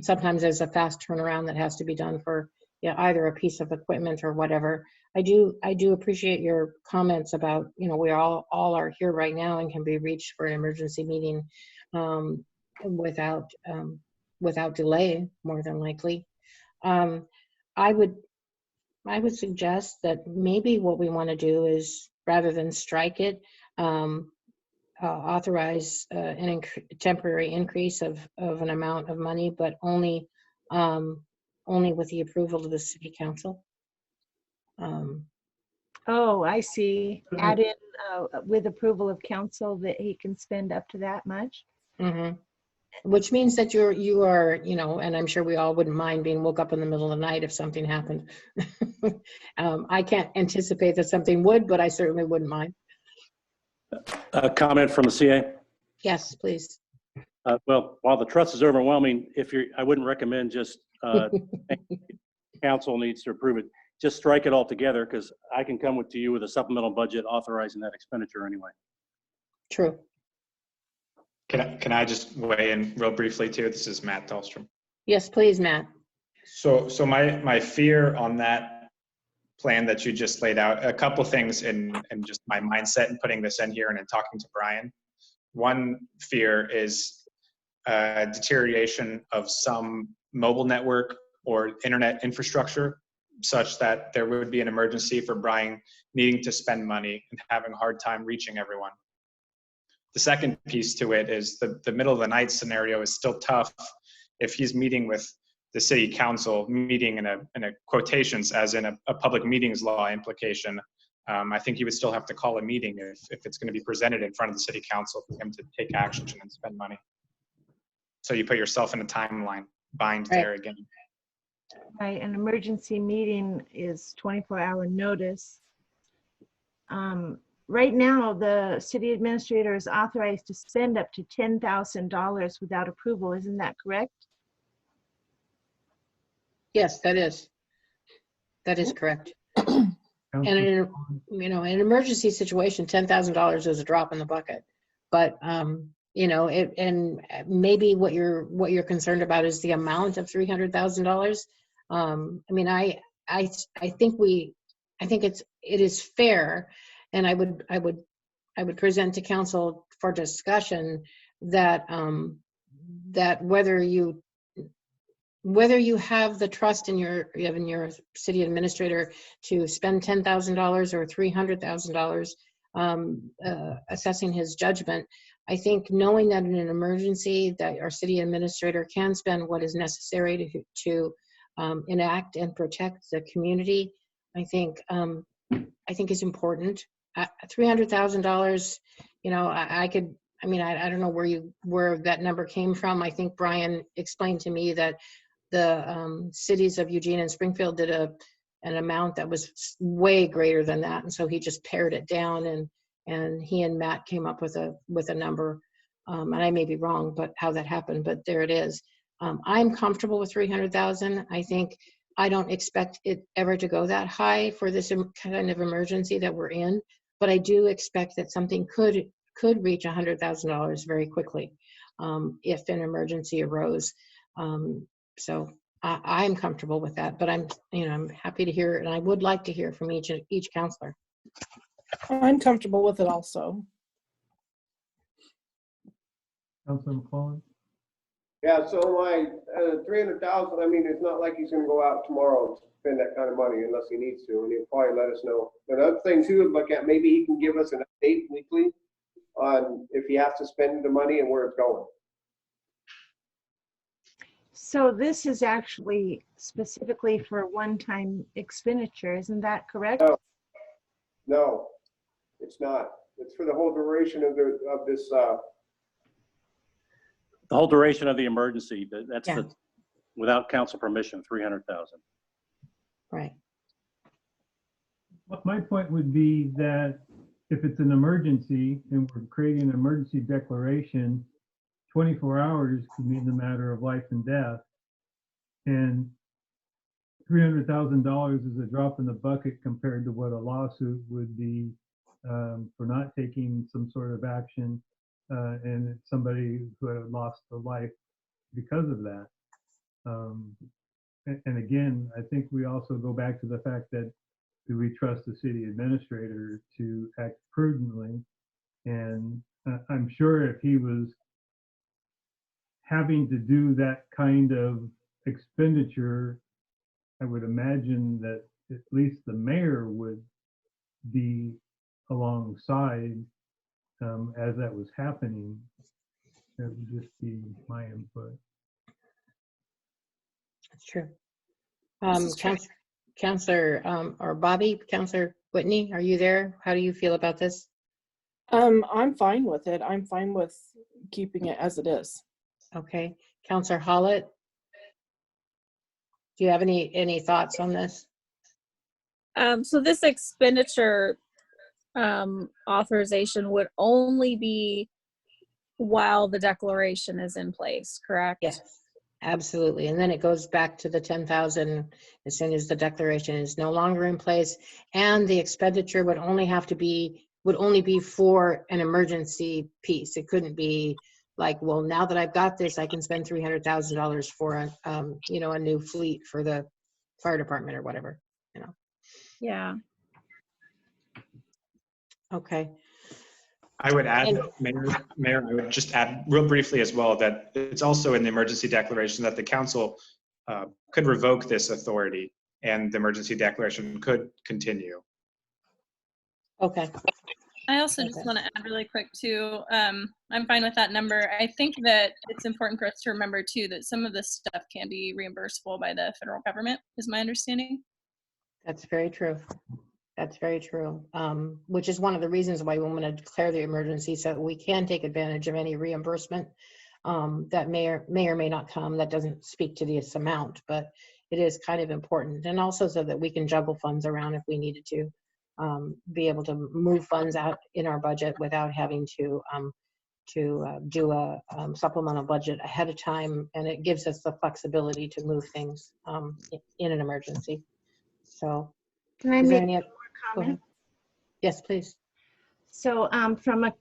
sometimes there's a fast turnaround that has to be done for, yeah, either a piece of equipment or whatever. I do appreciate your comments about, you know, we all are here right now and can be reached for an emergency meeting without delay, more than likely. I would suggest that maybe what we want to do is, rather than strike it, authorize an temporary increase of an amount of money, but only with the approval of the city council. Oh, I see. Add in with approval of council that he can spend up to that much. Mm-hmm. Which means that you are, you know, and I'm sure we all wouldn't mind being woke up in the middle of the night if something happened. I can't anticipate that something would, but I certainly wouldn't mind. A comment from the CA? Yes, please. Well, while the trust is overwhelming, I wouldn't recommend just council needs to approve it. Just strike it all together, because I can come to you with a supplemental budget authorizing that expenditure anyway. True. Can I just weigh in real briefly too? This is Matt Dahlstrom. Yes, please, Matt. So my fear on that plan that you just laid out, a couple things in just my mindset in putting this in here and in talking to Brian. One fear is deterioration of some mobile network or internet infrastructure, such that there would be an emergency for Brian needing to spend money and having a hard time reaching everyone. The second piece to it is the middle of the night scenario is still tough if he's meeting with the city council, meeting in a quotations as in a public meetings law implication. I think he would still have to call a meeting if it's going to be presented in front of the city council for him to take action and spend money. So you put yourself in a timeline bind there again. Right, an emergency meeting is 24-hour notice. Right now, the city administrator is authorized to spend up to $10,000 without approval. Isn't that correct? Yes, that is correct. And Councilor in, Collins? in an emergency situation, $10,000 is a drop in the bucket. But and maybe what you're concerned about is the amount of $300,000. I think it is fair, and I would present to council for discussion that that whether you have the trust in your city administrator to spend $10,000 or $300,000, assessing his judgment, I think knowing that in an emergency that our city administrator can spend what is necessary to enact and protect the community, I think is important. $300,000, I don't know where that number came from. I think Brian explained to me that the cities of Eugene and Springfield did an amount that was way greater than that, and so he just pared it down, and he and Matt came up with a number, and I may be wrong, but how that happened, but there it is. I'm comfortable with 300,000. I don't expect it ever to go that high for this kind of emergency that we're in, but I do expect that something could reach $100,000 very quickly if an emergency arose. So I'm comfortable with that, but I'm happy to hear, and I would like to hear from each counselor. I'm comfortable with it also. Councilor Collins? Yeah, so my 300,000, it's not like he's gonna go out tomorrow and spend that kind of money unless he needs to, and he'll probably let us know. But other things he would look at, maybe he can give us an update weekly on if he has to spend the money and where it's going. So this is actually specifically for one-time expenditure, isn't that correct? No, it's not. It's for the whole duration of this. The whole duration of the emergency, that's Yeah. Without council permission, 300,000. Right. My point would be that if it's an emergency and we're creating an emergency declaration, 24 hours could mean the matter of life and death. And $300,000 is a drop in the bucket compared to what a lawsuit would be for not taking some sort of action, and it's somebody who had lost their life because of that. And again, I think we also go back to the fact that, do we trust the city administrator to act prudently? And I'm sure if he was having to do that kind of expenditure, I would imagine that at least the mayor would be alongside as that was happening. That would just be my input. That's true. Counselor or Bobby, Counselor Whitney, are you there? How do you feel about this? I'm fine with it. I'm fine with keeping it as it is. Okay. Counselor Hollett, do you have any thoughts on this? So this expenditure authorization would only be while the declaration is in place, correct? Yes, absolutely. And then it goes back to the 10,000 as soon as the declaration is no longer in place, and the expenditure would only be for an emergency piece. It couldn't be like, well, now that I've got this, I can spend $300,000 for a new fleet for the fire department or whatever, Yeah. Okay. I would add, Mayor, I would just add real briefly as well that it's also in the emergency declaration that the council could revoke this authority and the emergency declaration could continue. Okay. I also just want to add really quick too, I'm fine with that number. I think that it's important for us to remember too that some of this stuff can be reimbursable by the federal government, is my understanding. That's very true. That's very true. Which is one of the reasons why we want to declare the emergency, so that we can take advantage of any reimbursement that may or may not come. That doesn't speak to this amount, but it is kind of important. And also so that we can juggle funds around if we needed to, be able to move funds out in our budget without having to do a supplemental budget ahead of time, and it gives us the flexibility to move things in an emergency. So, Can I is there make any one other more go ahead. comment? Yes, please. So from a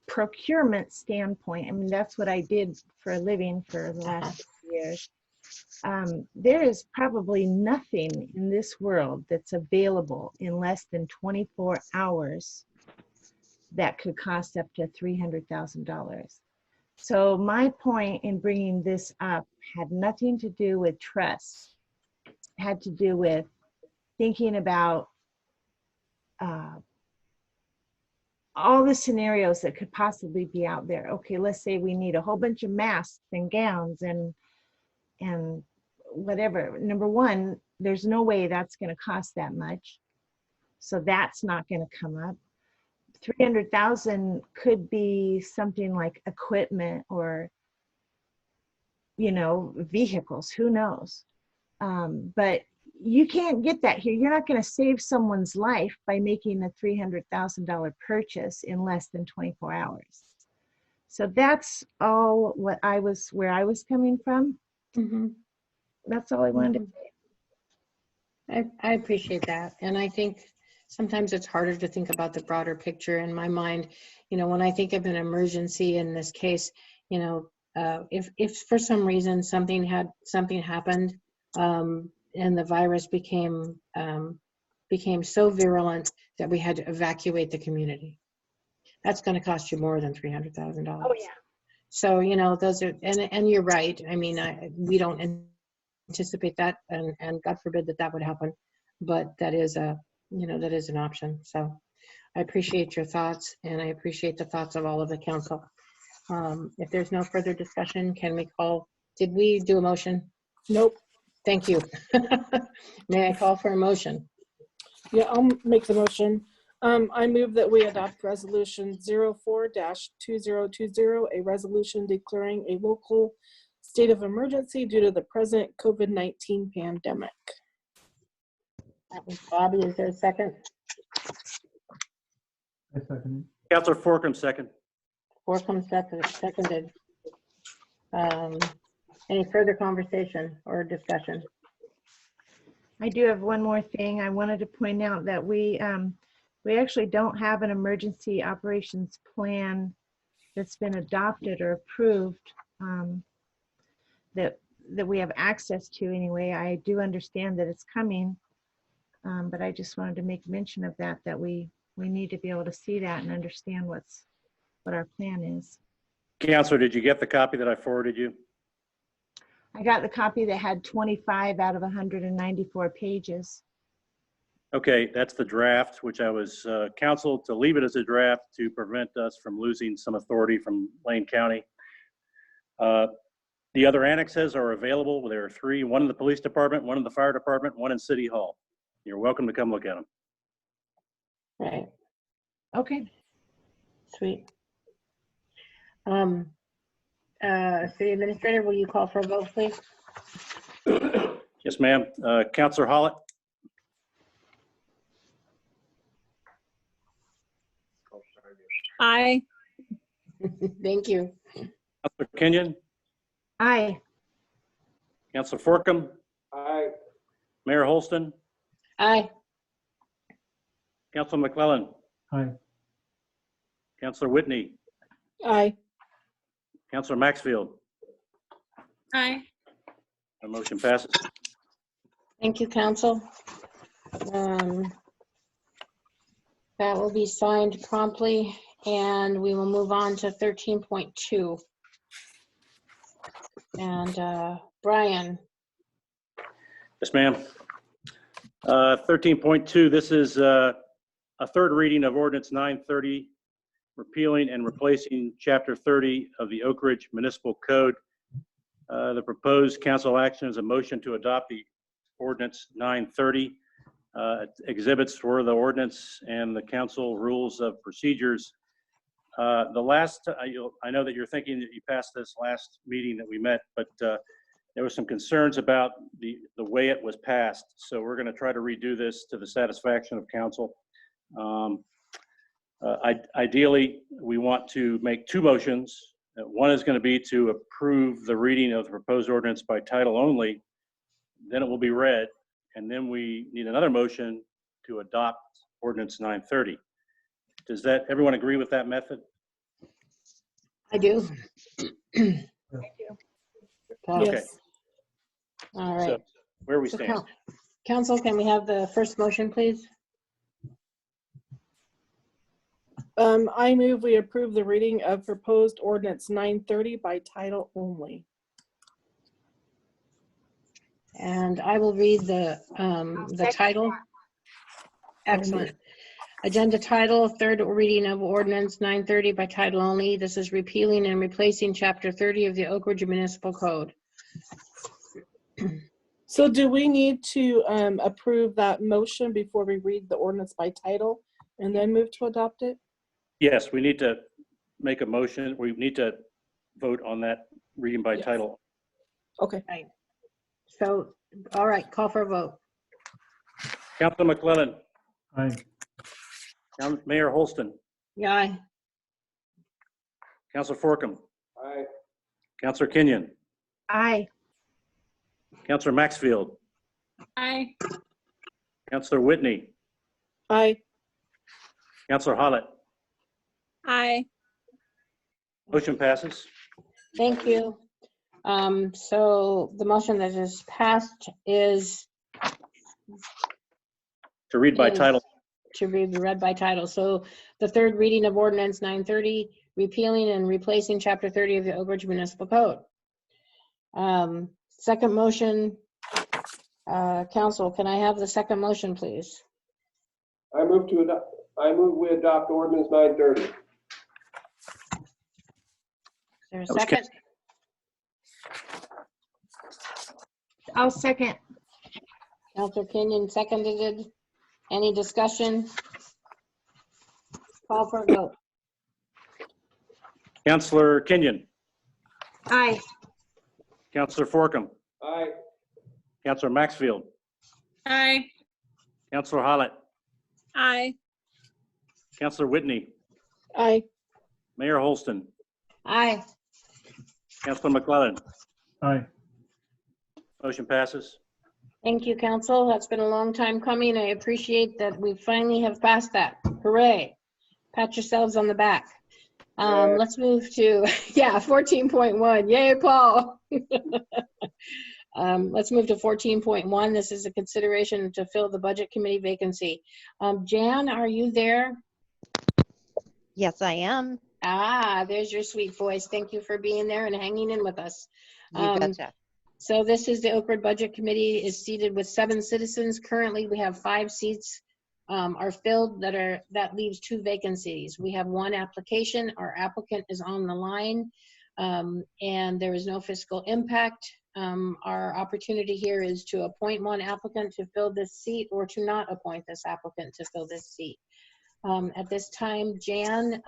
procurement standpoint, I mean, that's what I did for a living for the last 6 years. There is probably nothing in this world that's available in less than 24 hours that could cost up to $300,000. So my point in bringing this up had nothing to do with trust. It had to do with thinking about all the scenarios that could possibly be out there. Okay, let's say we need a whole bunch of masks and gowns and whatever. Number one, there's no way that's going to cost that much. So that's not going to come up. 300,000 could be something like equipment or, you know, vehicles, who knows? But you can't get that here. You're not going to save someone's life by making a $300,000 purchase in less than 24 hours. So that's all where I was coming from. Mm-hmm. That's all I wanted to say. I appreciate that. And I think sometimes it's harder to think about the broader picture. In my mind, you know, when I think of an emergency in this case, you know, if for some reason something happened, and the virus became so virulent that we had to evacuate the community, that's going to cost you more than $300,000. Oh yeah. So, you know, those are, and you're right. I mean, we don't anticipate that, and God forbid that would happen, but that is that is an option. So I appreciate your thoughts, and I appreciate the thoughts of all of the council. If there's no further discussion, did we do a motion? Nope. Thank you. May I call for a motion? Yeah, I'll make the motion. I move that we adopt resolution 04-2020, a resolution declaring a local state of emergency due to the present COVID-19 pandemic. That was Bobby. Is there a second? I second Councilor Forkham, second. Forkham seconded. Any further conversation or discussion? I do have one more thing. I wanted to point out that we actually don't have an emergency operations plan that's been adopted or approved that we have access to anyway. I do understand that it's coming, but I just wanted to make mention of that we need to be able to see that and understand what our plan is. Counselor, did you get the copy that I forwarded you? I got the copy that had 25 out of 194 pages. Okay, that's the draft, which I was counseled to leave it as a draft to prevent us from losing some authority from Lane County. The other annexes are available. There are 3, one in the police department, one in the fire department, one in City Hall. You're welcome to come look at them. Right. Okay. Sweet. City Administrator, will you call for a vote, please? Yes, ma'am. Counselor Hollett? Aye. Thank you. Counselor Kenyon? Aye. Counselor Forkham? Aye. Mayor Holston? Aye. Counselor McClellan? Aye. Counselor Whitney? Aye. Counselor Maxfield? Aye. The motion passes. Thank you, Council. That will be signed promptly, and we will move on to 13.2. And Brian. Yes, ma'am. 13.2, this is a third reading of Ordinance 930, repealing and replacing Chapter 30 of the Oakridge Municipal Code. The proposed council action is a motion to adopt the Ordinance 930. Exhibits were the ordinance and the council rules of procedures. I know that you're thinking that you passed this last meeting that we met, but there were some concerns about the way it was passed. So we're going to try to redo this to the satisfaction of council. Ideally, we want to make two motions. One is going to be to approve the reading of the proposed ordinance by title only. Then it will be read, and then we need another motion to adopt ordinance 930. Does that, everyone agree with that method? I do. Yes. Okay. All right. So where we So stand. Council, can we have the first motion, please? I move we approve the reading of proposed ordinance 930 by title only. And I will read the title. Excellent. Agenda title, third reading of ordinance 930 by title only. This is repealing and replacing chapter 30 of the Oakridge Municipal Code. So do we need to approve that motion before we read the ordinance by title and then move to adopt it? Yes, we need to make a motion. We need to vote on that reading by title. Okay. Right. So, all right, call for a vote. Councilor McClellan. Aye. Mayor Holston. Yeah, aye. Councilor Forkham. Aye. Councilor Kenyon. Aye. Councilor Maxfield. Aye. Councilor Whitney. Aye. Councilor Hollett. Aye. Motion passes. Thank you. So the motion that is passed is To read by title. to be read by title. So the third reading of ordinance 930, repealing and replacing chapter 30 of the Oakridge Municipal Code. Second motion, council, can I have the second motion, please? I move we adopt ordinance 930. Is there a That was second? I'll second. Councilor Kenyon seconded it. Any discussion? Call for a vote. Councilor Kenyon. Aye. Councilor Forkham. Aye. Councilor Maxfield. Aye. Councilor Hollett. Aye. Councilor Whitney. Aye. Mayor Holston. Aye. Councilor McClellan. Aye. Motion passes. Thank you, council. That's been a long time coming. I appreciate that we finally have passed that. Hooray. Pat yourselves on the back. Yeah. Let's move to, 14.1. Yay, Paul. Let's move to 14.1. This is a consideration to fill the budget committee vacancy. Jan, are you there? Yes, I am. Ah, there's your sweet voice. Thank you for being there and hanging in with us. You betcha. So this is the Oakridge Budget Committee is seated with 7 citizens. Currently, we have 5 seats are filled. That leaves 2 vacancies. We have 1 application. Our applicant is on the line, and there is no fiscal impact. Our opportunity here is to appoint 1 applicant to fill this seat or to not appoint this applicant to fill this seat. At this time, Jan,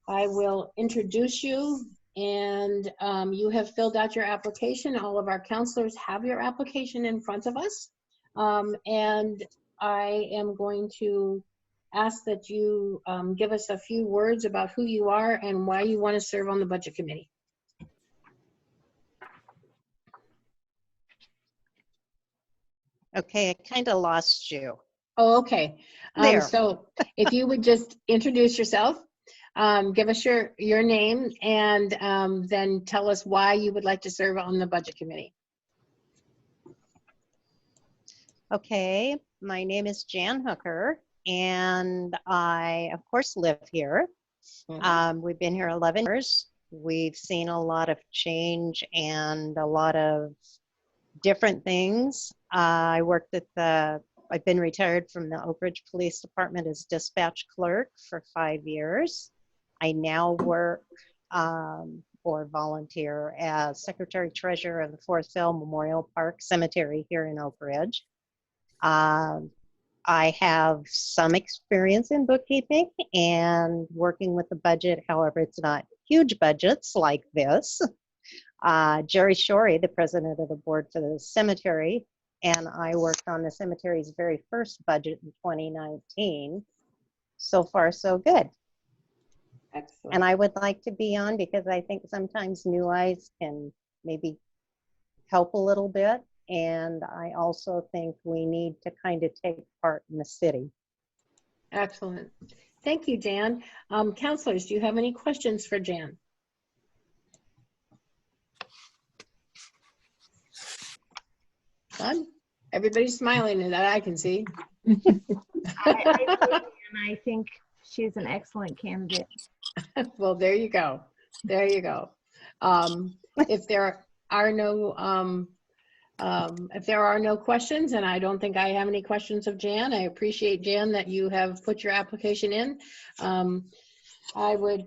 I will introduce you. And you have filled out your application. All of our counselors have your application in front of us. And I am going to ask that you give us a few words about who you are and why you want to serve on the budget committee. Okay, I kind of lost you. Oh, okay. There. So if you would just introduce yourself, give us your name, and then tell us why you would like to serve on the budget committee. Okay, my name is Jan Hooker, and I, of course, live here. We've been here 11 years. We've seen a lot of change and a lot of different things. I've been retired from the Oakridge Police Department as dispatch clerk for 5 years. I now work or volunteer as secretary treasurer of the Forest Hill Memorial Park Cemetery here in Oakridge. I have some experience in bookkeeping and working with the budget. However, it's not huge budgets like this. Jerry Shorey, the president of the board for the cemetery, and I worked on the cemetery's very first budget in 2019. so far so good. Excellent. And I would like to be on because I think sometimes new eyes can maybe help a little bit. And I also think we need to kind of take part in the city. Excellent. Thank you, Jan. Counselors, do you have any questions for Jan? None? Everybody's smiling and that I can see. I think she's an excellent candidate. Well, there you go. There you go. If there are no questions, and I don't think I have any questions of Jan, I appreciate, Jan, that you have put your application in. I would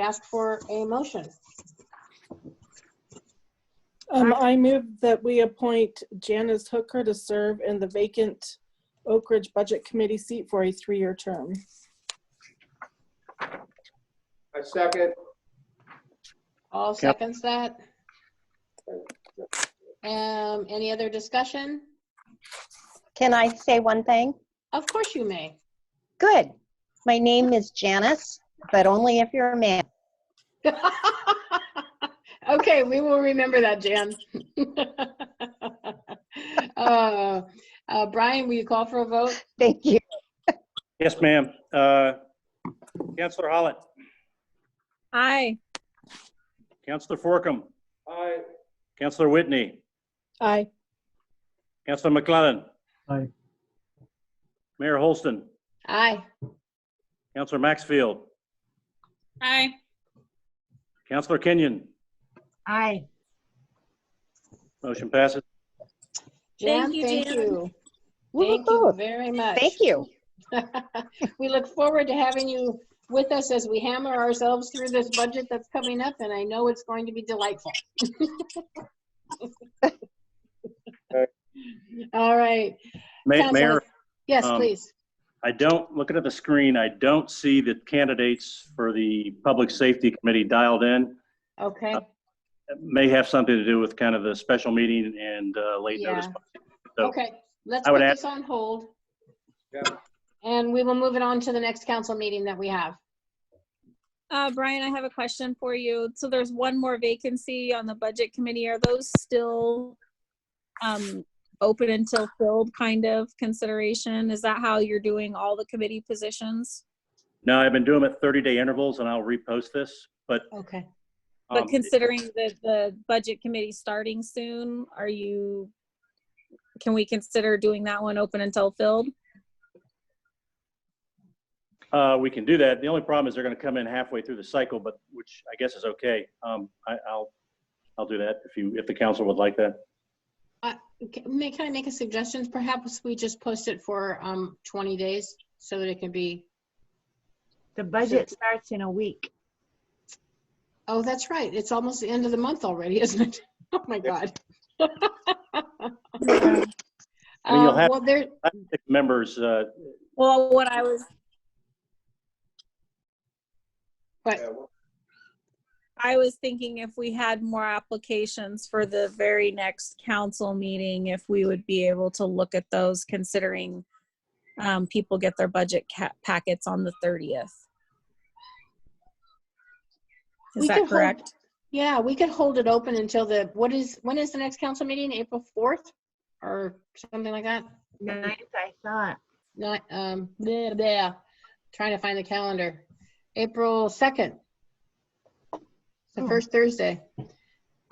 ask for a motion. I move that we appoint Janice Hooker to serve in the vacant Oakridge Budget Committee seat for a 3-year term. I second. All seconds that. Any other discussion? Can I say one thing? Of course you may. Good. My name is Janice, but only if you're a man. Okay, we will remember that, Jan. Brian, will you call for a vote? Thank you. Yes, ma'am. Councilor Holland. Aye. Councilor Forcom. Aye. Councilor Whitney. Aye. Councilor McClellan. Aye. Mayor Holston. Aye. Councilor Maxfield. Aye. Councilor Kenyon. Aye. Motion passes. Jan, Thank you, thank Jan. you. Thank you very much. Thank you. We look forward to having you with us as we hammer ourselves through this budget that's coming up, and I know it's going to be delightful. All right. Mayor. Yes, please. I don't, looking at the screen, I don't see the candidates for the Public Safety Committee dialed in. Okay. It may have something to do with kind of the special meeting and late notice. So Okay, let's I would put ask- this on hold. Yeah. And we will move it on to the next council meeting that we have. Brian, I have a question for you. So there's one more vacancy on the budget committee. Are those still open until filled kind of consideration? Is that how you're doing all the committee positions? No, I've been doing them at 30-day intervals, and I'll repost this, but. Okay. But considering that the budget committee starting soon, can we consider doing that one open until filled? We can do that. The only problem is they're going to come in halfway through the cycle, but which I guess is okay. I'll do that if the council would like that. Can I make a suggestion? Perhaps we just post it for 20 days so that it can be. The budget starts in a week. Oh, that's right. It's almost the end of the month already, isn't it? Oh my God. I mean, you'll have well, there. members. Well, what I was. I was thinking if we had more applications for the very next council meeting, if we would be able to look at those, considering people get their budget packets on the 30th. Is that correct? Yeah, we could hold it open until when is the next council meeting? April 4th or something like that? 9th, I thought. Not, trying to find the calendar. April 2nd. The first Thursday.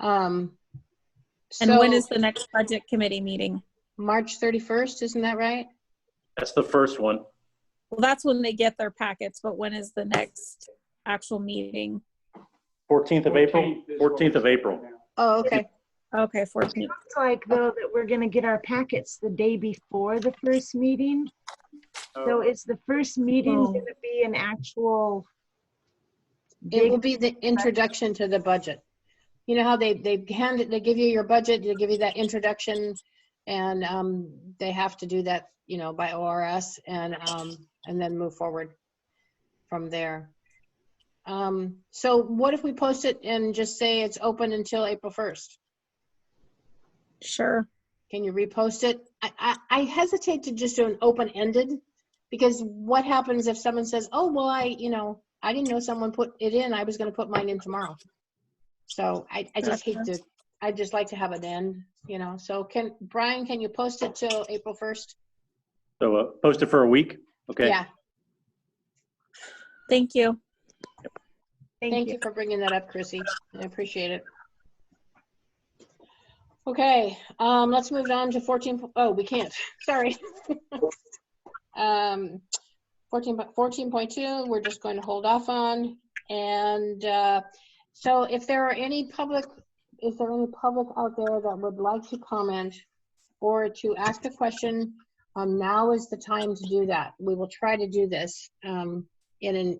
And when is the next budget committee meeting? March 31st, isn't that right? That's the first one. Well, that's when they get their packets, but when is the next actual meeting? 14th of April? 14th of April. Oh, okay. Okay, 14th. It looks like, though, that we're going to get our packets the day before the first meeting. So is the first meeting going to be an actual... It will be the introduction to the budget. You know how they give you your budget, they give you that introduction, and they have to do that, by ORS, and then move forward from there. So what if we post it and just say it's open until April 1st? Sure. Can you repost it? I hesitate to just do an open-ended because what happens if someone says, oh, well, I didn't know someone put it in. I was going to put mine in tomorrow. So I just hate to, I'd just like to have it end, So Brian, can you post it till April 1st? So post it for a week? Okay. Yeah. Thank you. Thank you for bringing that up, Chrissy. I appreciate it. Okay, let's move on to 14. Oh, we can't. Sorry. 14.2, we're just going to hold off on. And so if there are any public, out there that would like to comment or to ask a question, now is the time to do that. We will try to do this in an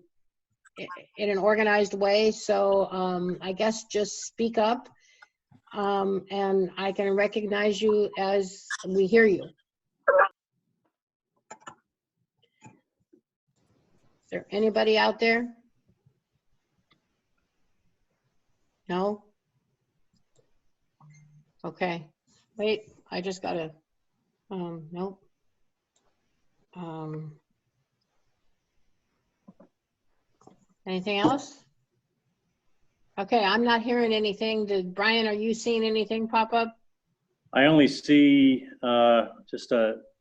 organized way. So I guess just speak up, and I can recognize you as we hear you. Is there anybody out there? No? Okay. Wait, I just gotta, nope. Anything else? Okay, I'm not hearing anything. Brian, are you seeing anything pop up? I only see just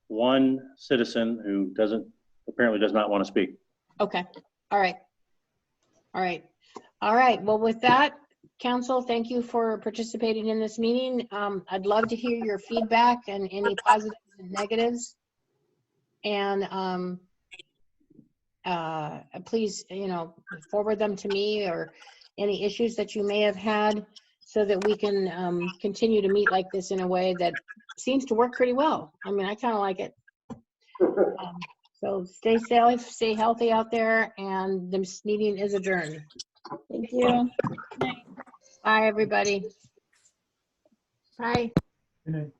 one citizen who apparently does not want to speak. Okay, all right. Well, with that, Council, thank you for participating in this meeting. I'd love to hear your feedback and any positives and negatives. And please, forward them to me, or any issues that you may have had, so that we can continue to meet like this in a way that seems to work pretty well. I mean, I kind of like it. So stay safe, stay healthy out there, and this meeting is adjourned. Thank you. Bye, everybody. Bye. Good night.